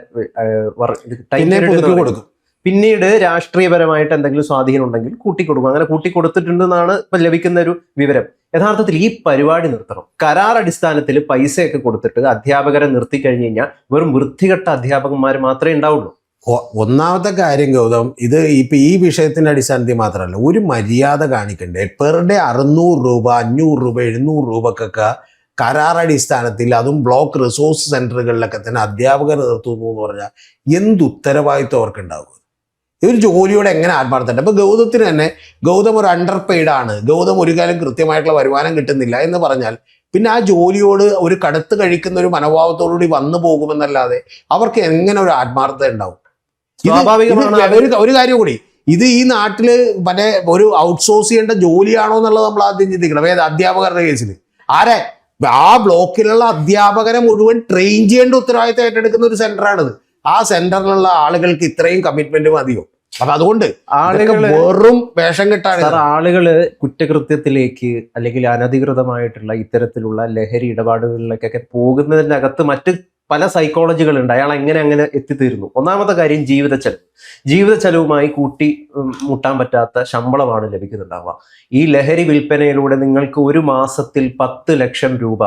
കൊടുക്കും. പിന്നീട് രാഷ്ട്രീയപരമായിട്ട് എന്തെങ്കിലും സ്വാധീനം ഉണ്ടെങ്കിൽ കൂട്ടിക്കൊടുക്കും. അങ്ങനെ കൂട്ടിക്കൊടുത്തിട്ടുണ്ടെന്നാണ് ഇപ്പൊ ലഭിക്കുന്ന ഒരു വിവരം. യഥാർത്ഥത്തിൽ ഈ പരിപാടി നിർത്തണം. കരാർ അടിസ്ഥാനത്തിൽ പൈസയൊക്കെ കൊടുത്തിട്ട് അധ്യാപകരെ നിർത്തി കഴിഞ്ഞു കഴിഞ്ഞാൽ വെറും വൃത്തികെട്ട അധ്യാപകന്മാർ മാത്രമേ ഉണ്ടാവുള്ളൂ. ഒന്നാമത്തെ കാര്യം ഗൗതം, ഇത് ഇപ്പം ഈ വിഷയത്തിൻ്റെ അടിസ്ഥാനത്തിൽ മാത്രമല്ല, ഒരു മര്യാദ കാണിക്കണ്ടേ? പെർ ഡേ 600 രൂപ, 500 രൂപ, 700 രൂപക്കൊക്കെ കരാർ അടിസ്ഥാനത്തിൽ, അതും ബ്ലോക്ക് റിസോഴ്സ് സെന്ററുകളിലൊക്കെ തന്നെ അധ്യാപകർ നിർത്തുന്നു എന്ന് പറഞ്ഞാൽ എന്ത് ഉത്തരവാദിത്വം അവർക്കുണ്ടാകും? ഒരു ജോലിയോടെ എങ്ങനെ ആത്മാർത്ഥമുണ്ട്? അപ്പൊ ഗൗതത്തിന് തന്നെ ഗൗതം ഒരു അണ്ടർ പെയ്ഡ് ആണ്, ഗൗതം ഒരു കാലം കൃത്യമായിട്ടുള്ള വരുമാനം കിട്ടുന്നില്ല എന്ന് പറഞ്ഞാൽ പിന്നെ ആ ജോലിയോട് ഒരു കടുത്ത് കഴിക്കുന്ന ഒരു മനോഭാവത്തോടുകൂടി വന്നു പോകുമെന്നല്ലാതെ അവർക്ക് എങ്ങനെ ഒരു ആത്മാർത്ഥത ഉണ്ടാവും? ഒരു കാര്യം കൂടി, ഇത് ഈ നാട്ടില് മറ്റേ ഒരു ഔട്ട്സോഴ്സ് ചെയ്യേണ്ട ജോലിയാണോ എന്നുള്ളത് നമ്മൾ ആദ്യം ചിന്തിക്കണം. ഏത് അധ്യാപകരുടെ കേസിൽ ആരെ ആ ബ്ലോക്കിലുള്ള അധ്യാപകരെ മുഴുവൻ ട്രെയിൻ ചെയ്യേണ്ട ഉത്തരവാദിത്തം ഏറ്റെടുക്കുന്ന ഒരു സെന്ററാണിത്. ആ സെന്ററിലുള്ള ആളുകൾക്ക് ഇത്രയും കമ്മിറ്റ്മെന്റ് മതിയോ? അപ്പൊ അതുകൊണ്ട് ആളുകൾ വെറും വേഷം കെട്ടാണ്. ആളുകള് കുറ്റകൃത്യത്തിലേക്ക് അല്ലെങ്കിൽ അനധികൃതമായിട്ടുള്ള ഇത്തരത്തിലുള്ള ലഹരി ഇടപാടുകളിലേക്കൊക്കെ പോകുന്നതിനകത്ത് മറ്റ് പല സൈക്കോളജികളുണ്ട്. അയാൾ അങ്ങനെ എത്തിത്തീരുന്നു. ഒന്നാമത്തെ കാര്യം ജീവിതച്ചെലവുമായി കൂട്ടി മുട്ടാൻ പറ്റാത്ത ശമ്പളമാണ് ലഭിക്കുന്നുണ്ടാവുക. ഈ ലഹരി വിൽപ്പനയിലൂടെ നിങ്ങൾക്ക് ഒരു മാസത്തിൽ 10 ലക്ഷം രൂപ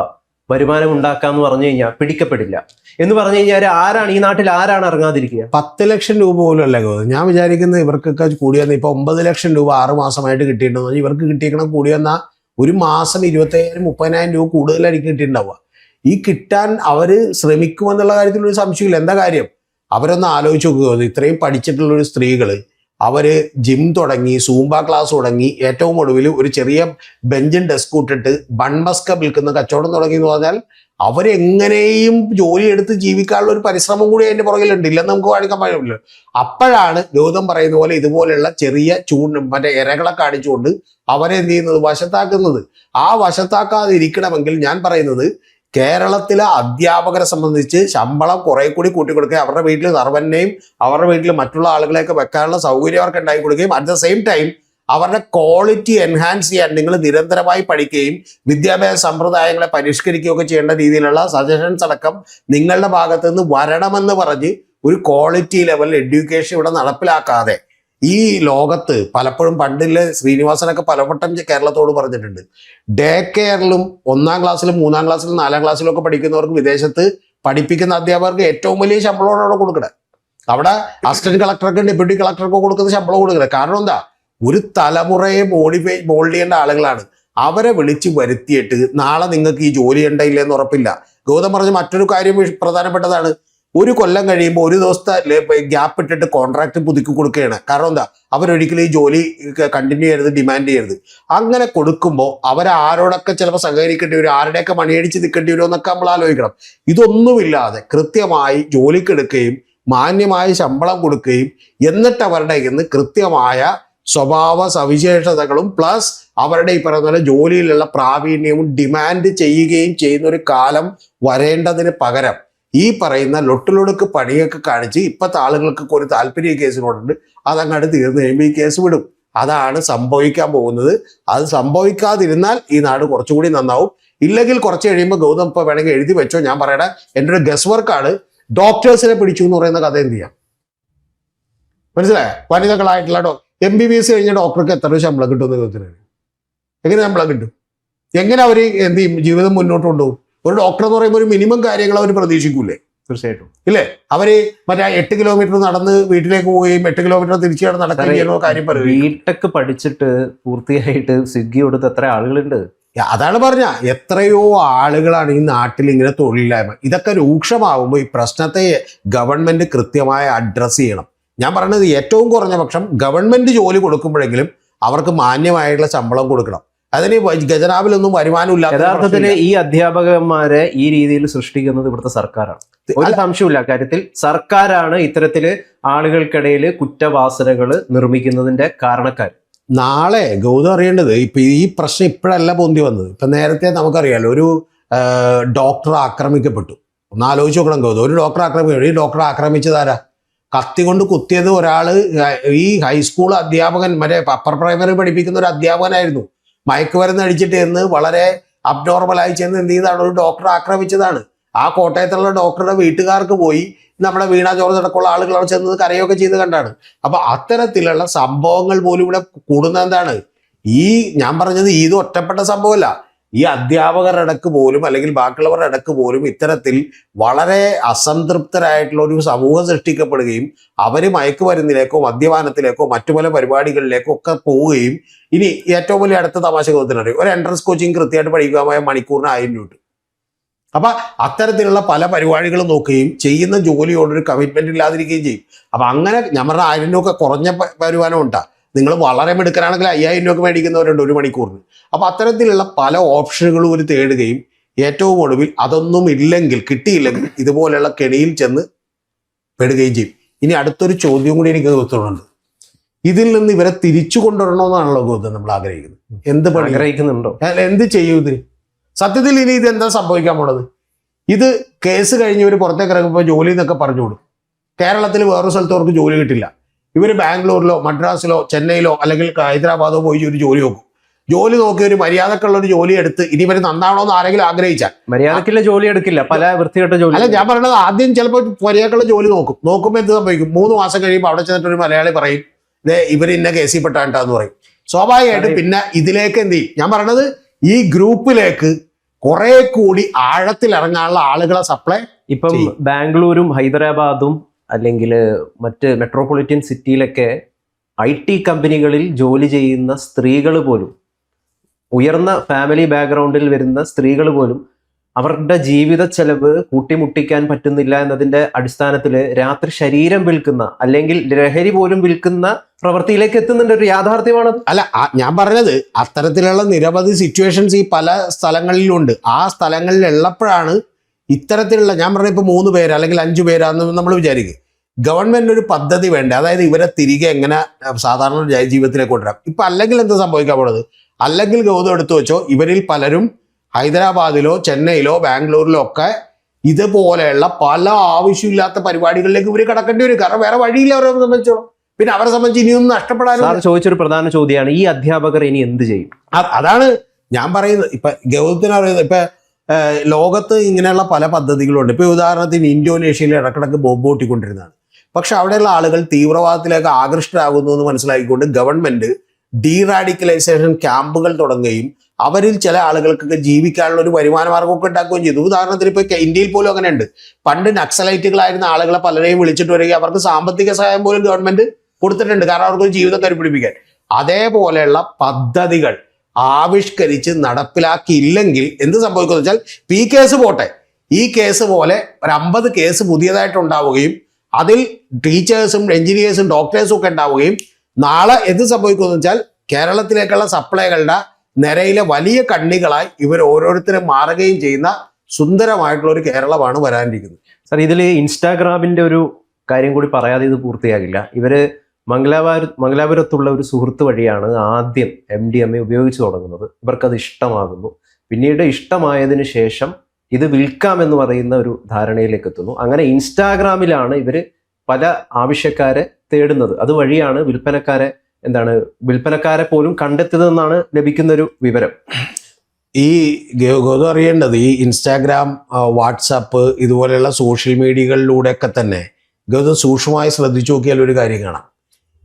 വരുമാനം ഉണ്ടാക്കാന്ന് പറഞ്ഞു കഴിഞ്ഞാൽ പിടിക്കപ്പെടില്ല എന്ന് പറഞ്ഞു കഴിഞ്ഞാൽ ആരാണ് ഈ നാട്ടിൽ ആരാണ് ഇറങ്ങാതിരിക്കുക? 10 ലക്ഷം രൂപ പോലും അല്ലേ ഞാൻ വിചാരിക്കുന്നത്. ഇവർക്കൊക്കെ കൂടി വന്ന ഇപ്പൊ 9 ലക്ഷം രൂപ 6 മാസമായിട്ട് കിട്ടിയിട്ടുണ്ടോ? ഇവർക്ക് കിട്ടിയേക്കണം കൂടി വന്ന ഒരു മാസം 25,000-30,000 രൂപ കൂടുതലായിരിക്കും കിട്ടിയിട്ടുണ്ടാവുക. ഈ കിട്ടാൻ അവര് ശ്രമിക്കുമെന്നുള്ള കാര്യത്തിൽ ഒരു സംശയമില്ല. എന്താ കാര്യം? അവരൊന്ന് ആലോചിച്ച് നോക്കുക. ഇത്രയും പഠിച്ചിട്ടുള്ളൊരു സ്ത്രീകള് അവര് ജിം തുടങ്ങി, സൂംബ ക്ലാസ് തുടങ്ങി, ഏറ്റവും ഒടുവിൽ ഒരു ചെറിയ ബെഞ്ചും ഡെസ്ക് ഇട്ടിട്ട് ബൺമസ്ക വിൽക്കുന്ന കച്ചവടം തുടങ്ങി എന്ന് പറഞ്ഞാൽ അവരെങ്ങനെയും ജോലി എടുത്ത് ജീവിക്കാനുള്ള ഒരു പരിശ്രമം കൂടി അതിന്റെ പുറകിലുണ്ട്. ഇല്ലെന്ന് നമുക്ക് കാണിക്കാൻ പറ്റില്ല. അപ്പോഴാണ് ഗൗതം പറയുന്ന പോലെ ഇതുപോലെയുള്ള ചെറിയ മറ്റേ ഇരകളെ കാണിച്ചുകൊണ്ട് അവരെ എന്ത് ചെയ്യുന്നത്, വശത്താക്കുന്നത്. ആ വശത്താക്കാതിരിക്കണമെങ്കിൽ ഞാൻ പറയുന്നത് കേരളത്തിലെ അധ്യാപകരെ സംബന്ധിച്ച് ശമ്പളം കുറെ കൂടി കൂട്ടിക്കൊടുക്കുകയും അവരുടെ വീട്ടിൽ സർവന്റെയും അവരുടെ വീട്ടിൽ മറ്റുള്ള ആളുകളെയൊക്കെ വെക്കാനുള്ള സൗകര്യം അവർക്ക് ഉണ്ടാക്കി കൊടുക്കുകയും അറ്റ് ദ സെയിം ടൈം അവരുടെ ക്വാളിറ്റി എൻഹാൻസ് ചെയ്യാൻ നിങ്ങൾ നിരന്തരമായി പഠിക്കുകയും വിദ്യാഭ്യാസ സമ്പ്രദായങ്ങളെ പരിഷ്കരിക്കുകയൊക്കെ ചെയ്യേണ്ട രീതിയിലുള്ള സജഷൻസ് അടക്കം നിങ്ങളുടെ ഭാഗത്ത് നിന്ന് വരണമെന്ന് പറഞ്ഞ് ഒരു ക്വാളിറ്റി ലെവൽ എഡ്യൂക്കേഷൻ ഇവിടെ നടപ്പിലാക്കാതെ ഈ ലോകത്ത് പലപ്പോഴും പണ്ടിലെ ശ്രീനിവാസനൊക്കെ പലവട്ടം കേരളത്തോട് പറഞ്ഞിട്ടുണ്ട്, ഡേ കെയറിലും 1-ാം ക്ലാസ്സിലും 3-ാം ക്ലാസ്സിലും 4-ാം ക്ലാസ്സിലും ഒക്കെ പഠിക്കുന്നവർക്ക് വിദേശത്ത് പഠിപ്പിക്കുന്ന അധ്യാപകർക്ക് ഏറ്റവും വലിയ ശമ്പളമാണ് അവിടെ കൊടുക്കണേ. അവിടെ അസിസ്റ്റന്റ് കളക്ടർക്കും ഡെപ്യൂട്ടി കളക്ടർക്കും കൊടുക്കുന്ന ശമ്പളം കൊടുക്കണേ. കാരണം എന്താ? ഒരു തലമുറയെ മോൾഡ് ചെയ്യേണ്ട ആളുകളാണ്. അവരെ വിളിച്ച് വരുത്തിയിട്ട് നാളെ നിങ്ങൾക്ക് ഈ ജോലി ഉണ്ടയില്ലെന്ന് ഉറപ്പില്ല. ഗൗതം പറഞ്ഞ മറ്റൊരു കാര്യം പ്രധാനപ്പെട്ടതാണ്. ഒരു കൊല്ലം കഴിയുമ്പോൾ ഒരു ദിവസത്തെ ഗ്യാപ്പ് ഇട്ടിട്ട് കോൺട്രാക്ട് പുതുക്കി കൊടുക്കുകയാണ്. കാരണം എന്താ? അവരൊരിക്കലും ഈ ജോലി കണ്ടിന്യൂ ചെയ്യരുത്, ഡിമാൻഡ് ചെയ്യരുത്. അങ്ങനെ കൊടുക്കുമ്പോൾ അവരാരോടൊക്കെ ചിലപ്പോൾ സഹകരിക്കേണ്ടി വരും, ആരുടെയൊക്കെ മണിയടിച്ച് നിൽക്കേണ്ടി വരും എന്നൊക്കെ നമ്മൾ ആലോചിക്കണം. ഇതൊന്നുമില്ലാതെ കൃത്യമായി ജോലിക്കെടുക്കുകയും മാന്യമായ ശമ്പളം കൊടുക്കുകയും എന്നിട്ട് അവരുടെ ഇന്ന് കൃത്യമായ സ്വഭാവ സവിശേഷതകളും പ്ലസ് അവരുടെ ഈ പറയുന്ന പോലെ ജോലിയിലുള്ള പ്രാവീണ്യവും ഡിമാൻഡ് ചെയ്യുകയും ചെയ്യുന്ന ഒരു കാലം വരേണ്ടതിന് പകരം ഈ പറയുന്ന ലൊട്ടിലൊടുക്ക് പണിയൊക്കെ കാണിച്ച് ഇപ്പോഴത്തെ ആളുകൾക്കൊക്കെ ഒരു താല്പര്യ കേസിനോടുണ്ട്, അതങ്ങോട്ട് തീർന്നു കഴിയുമ്പോൾ ഈ കേസ് വിടും. അതാണ് സംഭവിക്കാൻ പോകുന്നത്. അത് സംഭവിക്കാതിരുന്നാൽ ഈ നാട് കുറച്ചുകൂടി നന്നാവും. ഇല്ലെങ്കിൽ കുറച്ച് കഴിയുമ്പോൾ ഗൗതം ഇപ്പോൾ വേണമെങ്കിൽ എഴുതി വെച്ചോ, ഞാൻ പറയണേ എൻ്റെ ഒരു ഗസ് വർക്കാണ്, ഡോക്ടേഴ്സിനെ പിടിച്ചു എന്ന് പറയുന്ന കഥ എന്ത് ചെയ്യാം? മനസ്സിലായോ? വനിതകളായിട്ടുള്ള MBBS കഴിഞ്ഞ ഡോക്ടർക്ക് എത്ര രൂപ ശമ്പളം കിട്ടുമെന്ന് ഗൗതത്തിന് എങ്ങനെ ശമ്പളം കിട്ടും? എങ്ങനെ അവർ എന്ത് ചെയ്യും? ജീവിതം മുന്നോട്ട് കൊണ്ടുപോകും? ഒരു ഡോക്ടർ എന്ന് പറയുമ്പോൾ ഒരു മിനിമം കാര്യങ്ങൾ അവർ പ്രതീക്ഷിക്കൂലേ? തീർച്ചയായിട്ടും ഇല്ലേ? അവര് മറ്റേ 8 കിലോമീറ്റർ നടന്ന് വീട്ടിലേക്ക് പോവുകയും 8 കിലോമീറ്റർ തിരിച്ചു നടക്കുകയും ചെയ്യുന്ന കാര്യം പറയും. ബിടെക് പഠിച്ചിട്ട് പൂർത്തിയായിട്ട് സ്വിഗ്ഗി കൊടുത്ത് എത്ര ആളുകളുണ്ട്? അതാണ് പറഞ്ഞ എത്രയോ ആളുകളാണ് ഈ നാട്ടിൽ ഇങ്ങനെ തൊഴിലില്ലായ്മ. ഇതൊക്കെ രൂക്ഷമാകുമ്പോൾ ഈ പ്രശ്നത്തെ ഗവൺമെന്റ് കൃത്യമായി അഡ്രസ്സ് ചെയ്യണം. ഞാൻ പറയുന്നത് ഏറ്റവും കുറഞ്ഞ പക്ഷം ഗവൺമെന്റ് ജോലി കൊടുക്കുമ്പോഴെങ്കിലും അവർക്ക് മാന്യമായിട്ടുള്ള ശമ്പളം കൊടുക്കണം. അതിന് ഖജനാവിലൊന്നും വരുമാനമില്ല. യഥാർത്ഥത്തിൽ ഈ അധ്യാപകന്മാരെ ഈ രീതിയിൽ സൃഷ്ടിക്കുന്നത് ഇവിടുത്തെ സർക്കാരാണ്. ഒരു സംശയമില്ല കാര്യത്തിൽ. സർക്കാരാണ് ഇത്തരത്തില് ആളുകൾക്കിടയിൽ കുറ്റവാസനകൾ നിർമ്മിക്കുന്നതിന്റെ കാരണക്കാർ. നാളെ ഗൗതം അറിയേണ്ടത് ഇപ്പൊ ഈ പ്രശ്നം ഇപ്പോഴല്ല പൊന്തി വന്നത്. ഇപ്പൊ നേരത്തെ നമുക്കറിയാലോ, ഒരു ഡോക്ടർ ആക്രമിക്കപ്പെട്ടു. ഒന്ന് ആലോചിച്ച് നോക്കണം ഗൗതം. ഒരു ഡോക്ടർ ആക്രമിക്കപ്പെട്ടു. ഈ ഡോക്ടറെ ആക്രമിച്ചതാരാ? കത്തി കൊണ്ട് കുത്തിയത് ഒരാള് ഈ ഹൈസ്കൂൾ അധ്യാപകൻ, മറ്റേ അപ്പർ പ്രൈമറി പഠിപ്പിക്കുന്ന ഒരു അധ്യാപകനായിരുന്നു. മയക്കുമരുന്ന് അടിച്ചിട്ട് എന്ന് വളരെ അബ്നോർമലായി ചെന്ന് എന്ത് ചെയ്താണ്, ഒരു ഡോക്ടറെ ആക്രമിച്ചതാണ്. ആ കോട്ടയത്തുള്ള ഡോക്ടറുടെ വീട്ടുകാർക്ക് പോയി നമ്മുടെ വീണ ജോർജ് അടക്കമുള്ള ആളുകൾ അവിടെ ചെന്നത് കരയൊക്കെ ചെയ്ത് കണ്ടാണ്. അപ്പൊ അത്തരത്തിലുള്ള സംഭവങ്ങൾ പോലും ഇവിടെ കൂടുന്ന എന്താണ്? ഈ ഞാൻ പറഞ്ഞത് ഇത് ഒറ്റപ്പെട്ട സംഭവമല്ല. ഈ അധ്യാപകരുടെ ഇടക്ക് പോലും അല്ലെങ്കിൽ ബാക്കിയുള്ളവരുടെ ഇടക്ക് പോലും ഇത്തരത്തിൽ വളരെ അസംതൃപ്തരായിട്ടുള്ള ഒരു സമൂഹം സൃഷ്ടിക്കപ്പെടുകയും അവര് മയക്കുമരുന്നിലേക്കോ മദ്യപാനത്തിലേക്കോ മറ്റു പല പരിപാടികളിലേക്കോ ഒക്കെ പോവുകയും, ഇനി ഏറ്റവും വലിയ അടുത്ത തമാശ ഗൗതത്തിനറിയും, ഒരു എൻട്രൻസ് കോച്ചിങ് കൃത്യമായിട്ട് പഠിക്കാൻ മണിക്കൂറിന് 1000 രൂപ. അപ്പൊ അത്തരത്തിലുള്ള പല പരിപാടികളും നോക്കുകയും ചെയ്യുന്ന ജോലിയോടൊരു കമ്മിറ്റ്മെന്റ് ഇല്ലാതിരിക്കുകയും ചെയ്യും. അപ്പൊ അങ്ങനെ ഞാൻ പറഞ്ഞ 1000 രൂപ കുറഞ്ഞ വരുമാനം ഉണ്ടാ. നിങ്ങൾ വളരെ മിടുക്കനാണെങ്കിൽ 5000 രൂപ മേടിക്കുന്നവരുണ്ട് ഒരു മണിക്കൂറിന്. അപ്പൊ അത്തരത്തിലുള്ള പല ഓപ്ഷനുകളും ഒരു തേടുകയും ഏറ്റവും ഒടുവിൽ അതൊന്നും ഇല്ലെങ്കിൽ, കിട്ടിയില്ലെങ്കിൽ ഇതുപോലെയുള്ള കെണിയിൽ ചെന്ന് പെടുകയും ചെയ്യും. ഇനി അടുത്തൊരു ചോദ്യം കൂടി എനിക്ക് തോന്നുന്നുണ്ട്. ഇതിൽ നിന്ന് ഇവരെ തിരിച്ചു കൊണ്ടുവരണമെന്നാണല്ലോ ഗൗതം നമ്മൾ ആഗ്രഹിക്കുന്നത്. എന്ത് ആഗ്രഹിക്കുന്നുണ്ടോ? എന്ത് ചെയ്യും ഇതിന്? സത്യത്തിൽ ഇനി ഇത് എന്താ സംഭവിക്കാൻ പോണത്? ഇത് കേസ് കഴിഞ്ഞ് ഇവർ പുറത്തേക്ക് ഇറങ്ങുമ്പോൾ ജോലി എന്നൊക്കെ പറഞ്ഞുകൊടുക്കും. കേരളത്തിൽ വേറൊരു സ്ഥലത്ത് അവർക്ക് ജോലി കിട്ടില്ല. ഇവർ ബാംഗ്ലൂരിലോ മദ്രാസിലോ ചെന്നൈയിലോ അല്ലെങ്കിൽ ഹൈദരാബാദോ പോയി ഒരു ജോലി നോക്കും. ജോലി നോക്കി ഒരു മര്യാദക്കുള്ള ഒരു ജോലി എടുത്ത് ഇനി ഇവർ നന്നാവണമെന്ന് ആരെങ്കിലും ആഗ്രഹിച്ചാൽ മര്യാദക്കുള്ള ജോലി എടുക്കില്ല, പല വൃത്തികെട്ട ജോലി. അല്ല, ഞാൻ പറയുന്നത് ആദ്യം ചിലപ്പോൾ മര്യാദക്കുള്ള ജോലി നോക്കുമ്പോൾ എന്ത് സംഭവിക്കും? 3 മാസം കഴിയുമ്പോൾ അവിടെ ചെന്നിട്ട് ഒരു മലയാളി പറയും ഇവർ ഇന്ന കേസിൽ പെട്ടാണ്ടാന്ന് പറയും. സ്വാഭാവികമായിട്ടും പിന്നെ ഇതിലേക്ക് എന്ത് ചെയ്യും? ഞാൻ പറയണത് ഈ ഗ്രൂപ്പിലേക്ക് കുറെ കൂടി ആഴത്തിൽ ഇറങ്ങാനുള്ള ആളുകളെ സപ്ലൈ. ഇപ്പം ബാംഗ്ലൂരും ഹൈദരാബാദും അല്ലെങ്കിൽ മറ്റ് മെട്രോപൊളിറ്റൻ സിറ്റിയിലൊക്കെ IT കമ്പനികളിൽ ജോലി ചെയ്യുന്ന സ്ത്രീകൾ പോലും, ഉയർന്ന ഫാമിലി ബാക്ക്ഗ്രൗണ്ടിൽ വരുന്ന സ്ത്രീകൾ പോലും അവരുടെ ജീവിത ചെലവ് കൂട്ടിമുട്ടിക്കാൻ പറ്റുന്നില്ല എന്നതിന്റെ അടിസ്ഥാനത്തിൽ രാത്രി ശരീരം വിൽക്കുന്ന അല്ലെങ്കിൽ ലഹരി പോലും വിൽക്കുന്ന പ്രവൃത്തിയിലേക്ക് എത്തുന്നുണ്ട്. ഒരു യാഥാർത്ഥ്യമാണ്. അല്ല, ഞാൻ പറഞ്ഞത് അത്തരത്തിലുള്ള നിരവധി സിറ്റുവേഷൻസ് ഈ പല സ്ഥലങ്ങളിലുണ്ട്. ആ സ്ഥലങ്ങളിൽ ഉള്ളപ്പോഴാണ് ഇത്തരത്തിലുള്ള, ഞാൻ പറഞ്ഞ ഇപ്പൊ 3 പേര് അല്ലെങ്കിൽ 5 പേരാന്ന് നമ്മൾ വിചാരിക്കും. ഗവൺമെന്റ് ഒരു പദ്ധതി വേണ്ടേ? അതായത് ഇവരെ തിരികെ എങ്ങനെ സാധാരണ ജീവിതത്തിലേക്ക് കൊണ്ടുവരാം. ഇപ്പൊ അല്ലെങ്കിൽ എന്താ സംഭവിക്കാൻ പോണത്? അല്ലെങ്കിൽ ഗൗതം എടുത്തു വെച്ചോ, ഇവരിൽ പലരും ഹൈദരാബാദിലോ ചെന്നൈയിലോ ബാംഗ്ലൂരിലോ ഒക്കെ ഇതുപോലെയുള്ള പല ആവശ്യമില്ലാത്ത പരിപാടികളിലേക്ക് ഇവർ കടക്കേണ്ടി വരും. കാരണം വേറെ വഴിയില്ല അവരെ സംബന്ധിച്ചോളം. പിന്നെ അവരെ സംബന്ധിച്ച് ഇനിയൊന്നും നഷ്ടപ്പെടാനും. ചോദിച്ചൊരു പ്രധാന ചോദ്യമാണ്, ഈ അധ്യാപകർ ഇനി എന്ത് ചെയ്യും? അതാണ് ഞാൻ പറയുന്നത്. ഇപ്പൊ ഗൗതത്തിന് അറിയുന്നത്, ഇപ്പൊ ലോകത്ത് ഇങ്ങനെയുള്ള പല പദ്ധതികളുണ്ട്. ഇപ്പൊ ഉദാഹരണത്തിന് ഇന്തോനേഷ്യയിൽ ഇടക്കിടക്ക് ബോംബ് പൊട്ടിക്കൊണ്ടിരുന്നതാണ്. പക്ഷെ അവിടെയുള്ള ആളുകൾ തീവ്രവാദത്തിലേക്ക് ആകൃഷ്ടരാകുന്നു എന്ന് മനസ്സിലാക്കിക്കൊണ്ട് ഗവൺമെന്റ് ഡീറാഡിക്കലൈസേഷൻ ക്യാമ്പുകൾ തുടങ്ങുകയും അവരിൽ ചില ആളുകൾക്കൊക്കെ ജീവിക്കാനുള്ള ഒരു വരുമാന മാർഗമൊക്കെ ഉണ്ടാക്കുകയും ചെയ്തു. ഉദാഹരണത്തിന് ഇപ്പൊ ഇന്ത്യയിൽ പോലും അങ്ങനെ ഉണ്ട്. പണ്ട് നക്സലൈറ്റുകളായിരുന്ന ആളുകളെ പലരെയും വിളിച്ചിട്ട് വരികയും അവർക്ക് സാമ്പത്തിക സഹായം പോലും ഗവൺമെന്റ് കൊടുത്തിട്ടുണ്ട്. കാരണം അവർക്ക് ജീവിതം കരുപിടിപ്പിക്കാൻ. അതേപോലെയുള്ള പദ്ധതികൾ ആവിഷ്കരിച്ച് നടപ്പിലാക്കിയില്ലെങ്കിൽ എന്ത് സംഭവിക്കുമെന്ന് വെച്ചാൽ, ഈ കേസ് പോട്ടെ, ഈ കേസ് പോലെ ഒരു 50 കേസ് പുതിയതായിട്ടുണ്ടാവുകയും അതിൽ ടീച്ചേഴ്സും എഞ്ചിനീയേഴ്സും ഡോക്ടേഴ്സും ഒക്കെ ഉണ്ടാവുകയും നാളെ എന്ത് സംഭവിക്കുമെന്ന് വെച്ചാൽ കേരളത്തിലേക്കുള്ള സപ്ലൈകളുടെ നിരയിലെ വലിയ കണ്ണികളായി ഇവർ ഓരോരുത്തരും മാറുകയും ചെയ്യുന്ന സുന്ദരമായിട്ടുള്ള ഒരു കേരളമാണ് വരാനിരിക്കുന്നത്. സാർ, ഇതിൽ ഇൻസ്റ്റാഗ്രാമിന്റെ ഒരു കാര്യം കൂടി പറയാതെ ഇത് പൂർത്തിയാകില്ല. ഇവര് മംഗലാപുരത്തുള്ള ഒരു സുഹൃത്ത് വഴിയാണ് ആദ്യം MDMA ഉപയോഗിച്ച് തുടങ്ങുന്നത്. ഇവർക്കത് ഇഷ്ടമാകുന്നു. പിന്നീട് ഇഷ്ടമായതിനു ശേഷം ഇത് വിൽക്കാമെന്ന് പറയുന്ന ഒരു ധാരണയിലേക്ക് എത്തുന്നു. അങ്ങനെ ഇൻസ്റ്റാഗ്രാമിലാണ് ഇവർ പല ആവശ്യക്കാരെ തേടുന്നത്. അതുവഴിയാണ് വിൽപ്പനക്കാരെ പോലും കണ്ടെത്തിയതെന്നാണ് ലഭിക്കുന്ന ഒരു വിവരം. ഈ ഗൗതം അറിയേണ്ടത്, ഈ ഇൻസ്റ്റാഗ്രാം, വാട്സാപ്പ് ഇതുപോലെയുള്ള സോഷ്യൽ മീഡിയകളിലൂടെയൊക്കെ തന്നെ ഗൗതം സൂക്ഷ്മമായി ശ്രദ്ധിച്ചു നോക്കിയാൽ ഒരു കാര്യം കാണാം.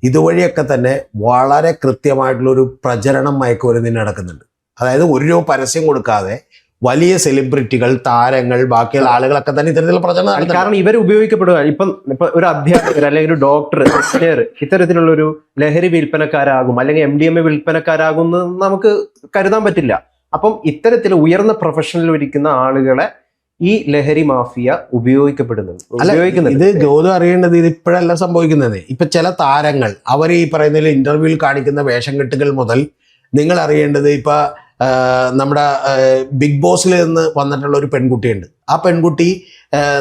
ഇതുവഴിയൊക്കെ തന്നെ വളരെ കൃത്യമായിട്ടുള്ളൊരു പ്രചരണം മയക്കുമരുന്നിന് നടക്കുന്നുണ്ട്. അതായത് ഒരു രൂപ പരസ്യം കൊടുക്കാതെ വലിയ സെലിബ്രിറ്റികൾ, താരങ്ങൾ, ബാക്കിയുള്ള ആളുകളൊക്കെ തന്നെ ഇത്തരത്തിലുള്ള പ്രചരണം നടത്തുന്നത്. കാരണം ഇവർ ഉപയോഗിക്കപ്പെടുക. ഇപ്പൊ ഒരു അധ്യാപകർ അല്ലെങ്കിൽ ഒരു ഡോക്ടർ, എഞ്ചിനീയർ ഇത്തരത്തിലുള്ള ഒരു ലഹരി വിൽപ്പനക്കാരാകും അല്ലെങ്കിൽ MDMA വിൽപ്പനക്കാരാകും എന്ന് നമുക്ക് കരുതാൻ പറ്റില്ല. അപ്പം ഇത്തരത്തിൽ ഉയർന്ന പ്രൊഫഷനിൽ ഇരിക്കുന്ന ആളുകളെ ഈ ലഹരി മാഫിയ ഉപയോഗിക്കുന്നുണ്ട്. ഇത് ഗൗതം അറിയേണ്ടത് ഇത് ഇപ്പോഴല്ല സംഭവിക്കുന്നത്. ഇപ്പൊ ചില താരങ്ങൾ അവർ ഈ പറയുന്നതിൽ ഇന്റർവ്യൂവിൽ കാണിക്കുന്ന വേഷം കെട്ടുകൾ മുതൽ നിങ്ങൾ അറിയേണ്ടത്, ഇപ്പൊ നമ്മുടെ ബിഗ് ബോസിൽ നിന്ന് വന്നിട്ടുള്ള ഒരു പെൺകുട്ടിയുണ്ട്. ആ പെൺകുട്ടി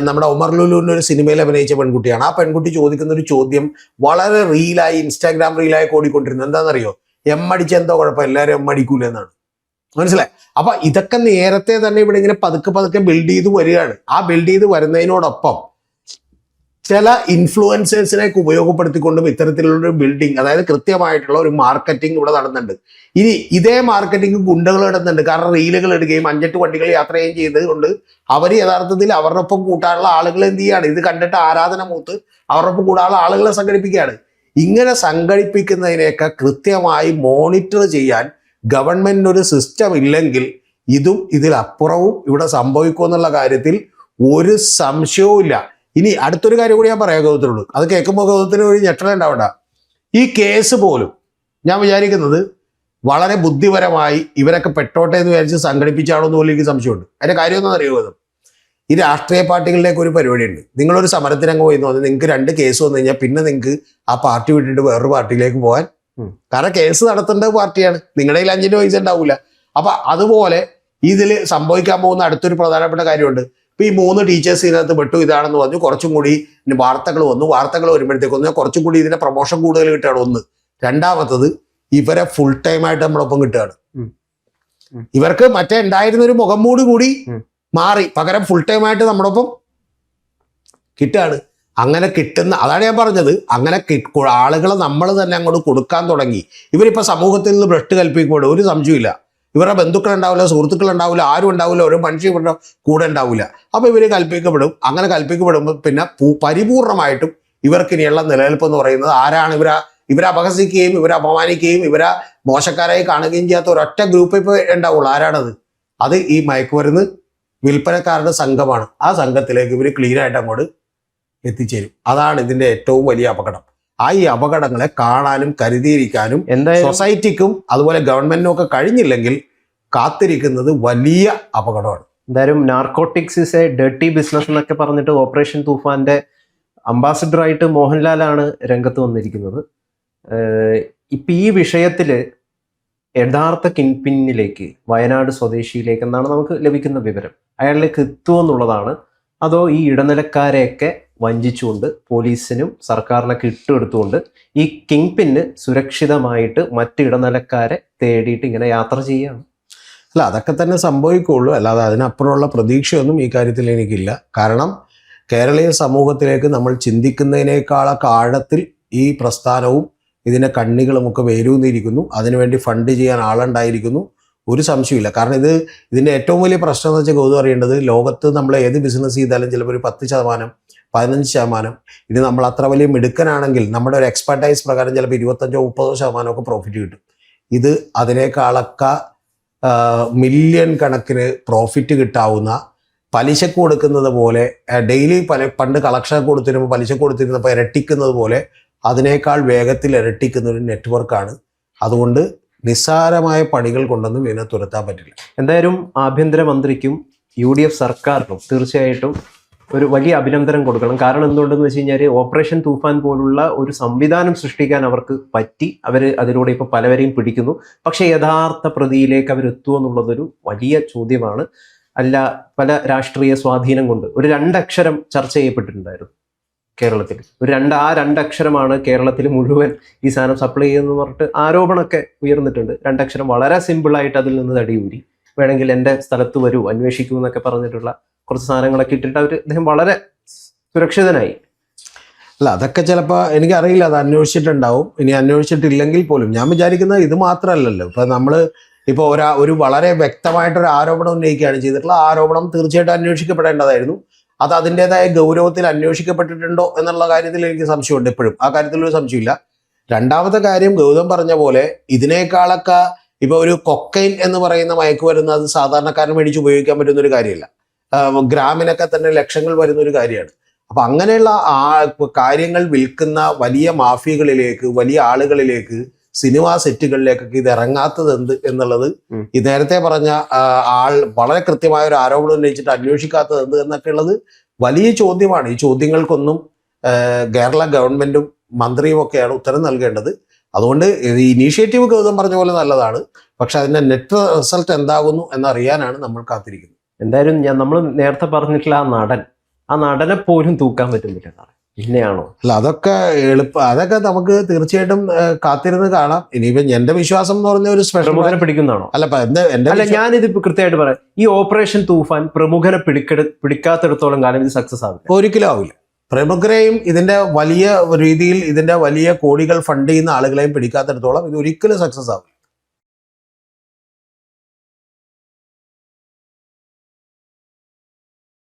നമ്മുടെ ഉമർ ലുലുവിൻ്റെ ഒരു സിനിമയിൽ അഭിനയിച്ച പെൺകുട്ടിയാണ്. ആ പെൺകുട്ടി ചോദിക്കുന്ന ഒരു ചോദ്യം വളരെ റീലായി, ഇൻസ്റ്റാഗ്രാം റീലായി ഓടിക്കൊണ്ടിരുന്നത്. എന്താണെന്നറിയോ? അടിച്ച എന്തോ കുഴപ്പം, എല്ലാവരും അടിക്കൂല എന്നാണ്. മനസ്സിലായി? അപ്പൊ ഇതൊക്കെ നേരത്തെ തന്നെ ഇവിടെ ഇങ്ങനെ പതുക്കെ ബിൽഡ് ചെയ്ത് വരികയാണ്. ആ ബിൽഡ് ചെയ്ത് വരുന്നതിനോടൊപ്പം ചില ഇൻഫ്ലുവൻസേഴ്സിനെയൊക്കെ ഉപയോഗപ്പെടുത്തിക്കൊണ്ടും ഇത്തരത്തിലുള്ളൊരു ബിൽഡിങ്, അതായത് കൃത്യമായിട്ടുള്ള ഒരു മാർക്കറ്റിംഗ് ഇവിടെ നടന്നുണ്ട്. ഇനി ഇതേ മാർക്കറ്റിംഗ് ഗുണ്ടകൾ ഇടുന്നുണ്ട്. കാരണം റീലുകൾ ഇടുകയും 5-8 വണ്ടികൾ യാത്ര ചെയ്യുകയും ചെയ്തുകൊണ്ട് അവർ യഥാർത്ഥത്തിൽ അവരുടെ ഒപ്പം കൂട്ടാനുള്ള ആളുകൾ എന്ത് ചെയ്യാണ്? ഇത് കണ്ടിട്ട് ആരാധന മൂത്ത് അവരുടെ ഒപ്പം കൂടാനുള്ള ആളുകളെ സംഘടിപ്പിക്കുകയാണ്. ഇങ്ങനെ സംഘടിപ്പിക്കുന്നതിനെയൊക്കെ കൃത്യമായി മോണിറ്റർ ചെയ്യാൻ ഗവൺമെന്റിന് ഒരു സിസ്റ്റം ഇല്ലെങ്കിൽ ഇതിലപ്പുറവും ഇവിടെ സംഭവിക്കുമെന്നുള്ള കാര്യത്തിൽ ഒരു സംശയവും ഇല്ല. ഇനി അടുത്തൊരു കാര്യം കൂടി ഞാൻ പറയാൻ ഗൗതത്തിനുള്ളൂ. അത് കേൾക്കുമ്പോൾ ഗൗതത്തിന് ഒരു ഞെട്ടലുണ്ടാവണ്ട. ഈ കേസ് പോലും ഞാൻ വിചാരിക്കുന്നത് വളരെ ബുദ്ധിപരമായി ഇവരൊക്കെ പെട്ടോട്ടെ എന്ന് വിചാരിച്ച് സംഘടിപ്പിച്ചാണോ എന്ന് പോലും എനിക്ക് സംശയമുണ്ട്. അതിന്റെ കാര്യം എന്താണെന്ന് അറിയുമോ? ഈ രാഷ്ട്രീയ പാർട്ടികളുടെയൊക്കെ ഒരു പരിപാടിയുണ്ട്. നിങ്ങളൊരു സമരത്തിനങ്ങ് പോയി തോന്നി നിങ്ങൾക്ക് 2 കേസ് വന്നു കഴിഞ്ഞാൽ പിന്നെ നിങ്ങൾക്ക് ആ പാർട്ടി വിട്ടിട്ട് വേറൊരു പാർട്ടിയിലേക്ക് പോകാൻ, കാരണം കേസ് നടത്തേണ്ട പാർട്ടിയാണ്, നിങ്ങളുടെ കയ്യിൽ 5 പൈസ ഉണ്ടാവില്ല. അപ്പൊ അതുപോലെ ഇതിൽ സംഭവിക്കാൻ പോകുന്ന അടുത്തൊരു പ്രധാനപ്പെട്ട കാര്യമുണ്ട്. ഇപ്പൊ ഈ 3 ടീച്ചേഴ്സ് ഇതിനകത്ത് പെട്ടു ഇതാണെന്ന് പറഞ്ഞു, കുറച്ചും കൂടി വാർത്തകൾ വന്നു. വാർത്തകൾ വരുമ്പോഴത്തേക്കൊന്ന് കുറച്ചും കൂടി ഇതിന്റെ പ്രൊമോഷൻ കൂടുതൽ കിട്ടുകയാണ് ഒന്ന്. രണ്ടാമത്തത് ഇവരെ ഫുൾ ടൈം ആയിട്ട് നമ്മളൊപ്പം കിട്ടുകയാണ്. ഇവർക്ക് മറ്റേ ഉണ്ടായിരുന്ന ഒരു മുഖം മൂടി കൂടി മാറി, പകരം ഫുൾ ടൈം ആയിട്ട് നമ്മളൊപ്പം കിട്ടുകയാണ്. അങ്ങനെ കിട്ടുന്ന, അതാണ് ഞാൻ പറഞ്ഞത്, അങ്ങനെ ആളുകളെ നമ്മൾ തന്നെ അങ്ങോട്ട് കൊടുക്കാൻ തുടങ്ങി. ഇവരിപ്പോ സമൂഹത്തിൽ നിന്ന് ഭ്രഷ്ട് കൽപ്പിക്കുമ്പോൾ ഒരു സംശയമില്ല, ഇവരുടെ ബന്ധുക്കൾ ഉണ്ടാവില്ല, സുഹൃത്തുക്കൾ ഉണ്ടാവില്ല, ആരും ഉണ്ടാവില്ല, ഒരു മനുഷ്യ ഇവരുടെ കൂടെ ഉണ്ടാവില്ല. അപ്പൊ ഇവര് കൽപ്പിക്കപ്പെടും. അങ്ങനെ കൽപ്പിക്കപ്പെടുമ്പോൾ പിന്നെ പരിപൂർണമായിട്ടും ഇവർക്ക് ഇനിയുള്ള നിലനിൽപ്പ് എന്ന് പറയുന്നത് ആരാണ്? ഇവരെ അപഹസിക്കുകയും ഇവരെ അപമാനിക്കുകയും ഇവരെ മോശക്കാരായി കാണുകയും ചെയ്യാത്ത ഒരൊറ്റ ഗ്രൂപ്പ് ഇപ്പൊ ഉണ്ടാവുള്ളൂ. ആരാണത്? അത് ഈ മയക്കുമരുന്ന് വിൽപ്പനക്കാരുടെ സംഘമാണ്. ആ സംഘത്തിലേക്ക് ഇവർ ക്ലീൻ ആയിട്ട് അങ്ങോട്ട് എത്തിച്ചേരും. അതാണ് ഇതിന്റെ ഏറ്റവും വലിയ അപകടം. ഈ അപകടങ്ങളെ കാണാനും കരുതിയിരിക്കാനും സൊസൈറ്റിക്കും അതുപോലെ ഗവൺമെന്റിനും ഒക്കെ കഴിഞ്ഞില്ലെങ്കിൽ കാത്തിരിക്കുന്നത് വലിയ അപകടമാണ്. എന്തായാലും narcotics is A dirty business എന്നൊക്കെ പറഞ്ഞിട്ട് ഓപ്പറേഷൻ തൂഫാന്റെ അംബാസിഡറായിട്ട് മോഹൻലാലാണ് രംഗത്ത് വന്നിരിക്കുന്നത്. ഇപ്പം ഈ വിഷയത്തിൽ യഥാർത്ഥ കിൻപിന്നിലേക്ക്, വയനാട് സ്വദേശിയിലേക്ക് എന്നാണ് നമുക്ക് ലഭിക്കുന്ന വിവരം. അയാളിലേക്ക് എത്തുമെന്നുള്ളതാണ്. അതോ ഈ ഇടനിലക്കാരെയൊക്കെ വഞ്ചിച്ചുകൊണ്ട് പോലീസിനും സർക്കാരിനൊക്കെ ഇട്ടെടുത്തുകൊണ്ട് ഈ കിങ് പിന്ന് സുരക്ഷിതമായിട്ട് മറ്റ് ഇടനിലക്കാരെ തേടിയിട്ട് ഇങ്ങനെ യാത്ര ചെയ്യുകയാണ്? അല്ല, അതൊക്കെ തന്നെ സംഭവിക്കുള്ളൂ. അല്ലാതെ അതിനപ്പുറമുള്ള പ്രതീക്ഷയൊന്നും ഈ കാര്യത്തിൽ എനിക്കില്ല. കാരണം കേരളീയ സമൂഹത്തിലേക്ക് നമ്മൾ ചിന്തിക്കുന്നതിനേക്കാളൊക്കെ ആഴത്തിൽ ഈ പ്രസ്ഥാനവും ഇതിൻ്റെ കണ്ണികളുമൊക്കെ വേരൂന്നിരിക്കുന്നു. അതിനുവേണ്ടി ഫണ്ട് ചെയ്യാൻ ആളുണ്ടായിരിക്കുന്നു, ഒരു സംശയമില്ല. കാരണം ഇതിൻ്റെ ഏറ്റവും വലിയ പ്രശ്നം എന്ന് വെച്ചാൽ ഗൗതം അറിയേണ്ടത്, ലോകത്ത് നമ്മൾ ഏത് ബിസിനസ് ചെയ്താലും ചിലപ്പോൾ ഒരു 10%, 15%, ഇത് നമ്മൾ അത്ര വലിയ മിടുക്കനാണെങ്കിൽ നമ്മുടെ ഒരു എക്സ്പെർട്ടൈസ് പ്രകാരം ചിലപ്പോൾ 25-30% ഒക്കെ പ്രോഫിറ്റ് കിട്ടും. ഇത് അതിനേക്കാളൊക്കെ മില്യൺ കണക്കിന് പ്രോഫിറ്റ് കിട്ടാവുന്ന, പലിശക്ക് കൊടുക്കുന്നത് പോലെ, ഡെയിലി പണ്ട് കളക്ഷൻ കൊടുത്തിരുമ്പോൾ പലിശക്ക് കൊടുത്തിരുന്നപ്പോൾ ഇരട്ടിക്കുന്നത് പോലെ അതിനേക്കാൾ വേഗത്തിൽ ഇരട്ടിക്കുന്ന ഒരു നെറ്റ്വർക്കാണ്. അതുകൊണ്ട് നിസ്സാരമായ പണികൾ കൊണ്ടൊന്നും ഇതിനെ തുരത്താൻ പറ്റില്ല. എന്തായാലും ആഭ്യന്തരമന്ത്രിക്കും UDF സർക്കാരിനും തീർച്ചയായിട്ടും ഒരു വലിയ അഭിനന്ദനം കൊടുക്കണം. കാരണം എന്തുകൊണ്ടെന്ന് വെച്ച് കഴിഞ്ഞാൽ ഓപ്പറേഷൻ തൂഫാൻ പോലുള്ള ഒരു സംവിധാനം സൃഷ്ടിക്കാൻ അവർക്ക് പറ്റി. അവർ അതിലൂടെ ഇപ്പോൾ പലവരെയും പിടിക്കുന്നു. പക്ഷേ യഥാർത്ഥ പ്രതിയിലേക്ക് അവരെത്തുമോ എന്നുള്ളതൊരു വലിയ ചോദ്യമാണ്. അല്ല, പല രാഷ്ട്രീയ സ്വാധീനം കൊണ്ട് ഒരു 2 അക്ഷരം ചർച്ച ചെയ്യപ്പെട്ടിട്ടുണ്ടായിരുന്നു കേരളത്തിൽ. ഒരു 2 അക്ഷരമാണ് കേരളത്തിൽ മുഴുവൻ ഈ സാധനം സപ്ലൈ ചെയ്യുമെന്ന് പറഞ്ഞിട്ട് ആരോപണമൊക്കെ ഉയർന്നിട്ടുണ്ട്. 2 അക്ഷരം വളരെ സിമ്പിളായിട്ട് അതിൽ നിന്ന് തടിയൂരി, വേണമെങ്കിൽ എൻ്റെ സ്ഥലത്ത് വരൂ, അന്വേഷിക്കൂ എന്നൊക്കെ പറഞ്ഞിട്ടുള്ള കുറച്ച് സാധനങ്ങളൊക്കെ ഇട്ടിട്ട് അദ്ദേഹം വളരെ സുരക്ഷിതനായി. അല്ല, അതൊക്കെ ചിലപ്പോൾ എനിക്കറിയില്ല, അത് അന്വേഷിച്ചിട്ടുണ്ടാവും. ഇനി അന്വേഷിച്ചിട്ടില്ലെങ്കിൽ പോലും ഞാൻ വിചാരിക്കുന്നത് ഇത് മാത്രമല്ലല്ലോ. ഇപ്പം നമ്മൾ ഇപ്പോൾ ഒരു വളരെ വ്യക്തമായിട്ടൊരു ആരോപണം ഉന്നയിക്കുകയാണ് ചെയ്തിട്ടുള്ള ആരോപണം തീർച്ചയായിട്ടും അന്വേഷിക്കപ്പെടേണ്ടതായിരുന്നു. അത് അതിൻ്റെതായ ഗൗരവത്തിൽ അന്വേഷിക്കപ്പെട്ടിട്ടുണ്ടോ എന്നുള്ള കാര്യത്തിൽ എനിക്ക് സംശയമുണ്ട്. എപ്പോഴും ആ കാര്യത്തിലൊരു സംശയമില്ല. രണ്ടാമത്തെ കാര്യം, ഗൗതം പറഞ്ഞ പോലെ ഇതിനേക്കാളൊക്കെ ഇപ്പോൾ ഒരു കൊക്കൈൻ എന്ന് പറയുന്ന മയക്കുമരുന്ന് അത് സാധാരണക്കാരന് മേടിച്ച് ഉപയോഗിക്കാൻ പറ്റുന്ന ഒരു കാര്യമല്ല. ഗ്രാമിനൊക്കെ തന്നെ ലക്ഷങ്ങൾ വരുന്ന ഒരു കാര്യമാണ്. അപ്പം അങ്ങനെയുള്ള കാര്യങ്ങൾ വിൽക്കുന്ന വലിയ മാഫിയകളിലേക്ക്, വലിയ ആളുകളിലേക്ക്, സിനിമാ സെറ്റുകളിലേക്കൊക്കെ ഇത് ഇറങ്ങാത്തത് എന്ത് എന്നുള്ളത് ഈ നേരത്തെ പറഞ്ഞ വളരെ കൃത്യമായ ഒരു ആരോപണം ഉന്നയിച്ചിട്ട് അന്വേഷിക്കാത്തത് എന്ത് എന്നൊക്കെ ഉള്ളത് വലിയ ചോദ്യമാണ്. ഈ ചോദ്യങ്ങൾക്കൊന്നും കേരള ഗവൺമെന്റും മന്ത്രിയും ഒക്കെയാണ് ഉത്തരം നൽകേണ്ടത്. അതുകൊണ്ട് ഇനീഷ്യേറ്റീവ് ഗൗതം പറഞ്ഞ പോലെ നല്ലതാണ്. പക്ഷെ അതിന്റെ നെറ്റ് റിസൾട്ട് എന്താകുന്നു എന്നറിയാനാണ് നമ്മൾ കാത്തിരിക്കുന്നത്. എന്തായാലും നമ്മൾ നേരത്തെ പറഞ്ഞിട്ടുള്ള ആ നടനെ പോലും തൂക്കാൻ പറ്റുന്നില്ല. പിന്നെയാണോ? അല്ല, അതൊക്കെ അതൊക്കെ നമുക്ക് തീർച്ചയായിട്ടും കാത്തിരുന്ന് കാണാം. ഇനിയിപ്പം എന്റെ വിശ്വാസം എന്ന് പറഞ്ഞ ഒരു പ്രമുഖനെ പിടിക്കുന്നതാണോ? അല്ല, ഞാനിത് കൃത്യമായിട്ട് പറയാം. ഈ ഓപ്പറേഷൻ തൂഫാൻ പ്രമുഖനെ പിടിക്കാത്തിടത്തോളം കാലം ഇത് സക്സസ് ആവില്ല, ഒരിക്കലും ആവില്ല. പ്രമുഖരെയും ഇതിന്റെ വലിയ രീതിയിൽ ഇതിന്റെ വലിയ കോടികൾ ഫണ്ട് ചെയ്യുന്ന ആളുകളെയും പിടിക്കാത്തിടത്തോളം ഇത് ഒരിക്കലും സക്സസ് ആവില്ല.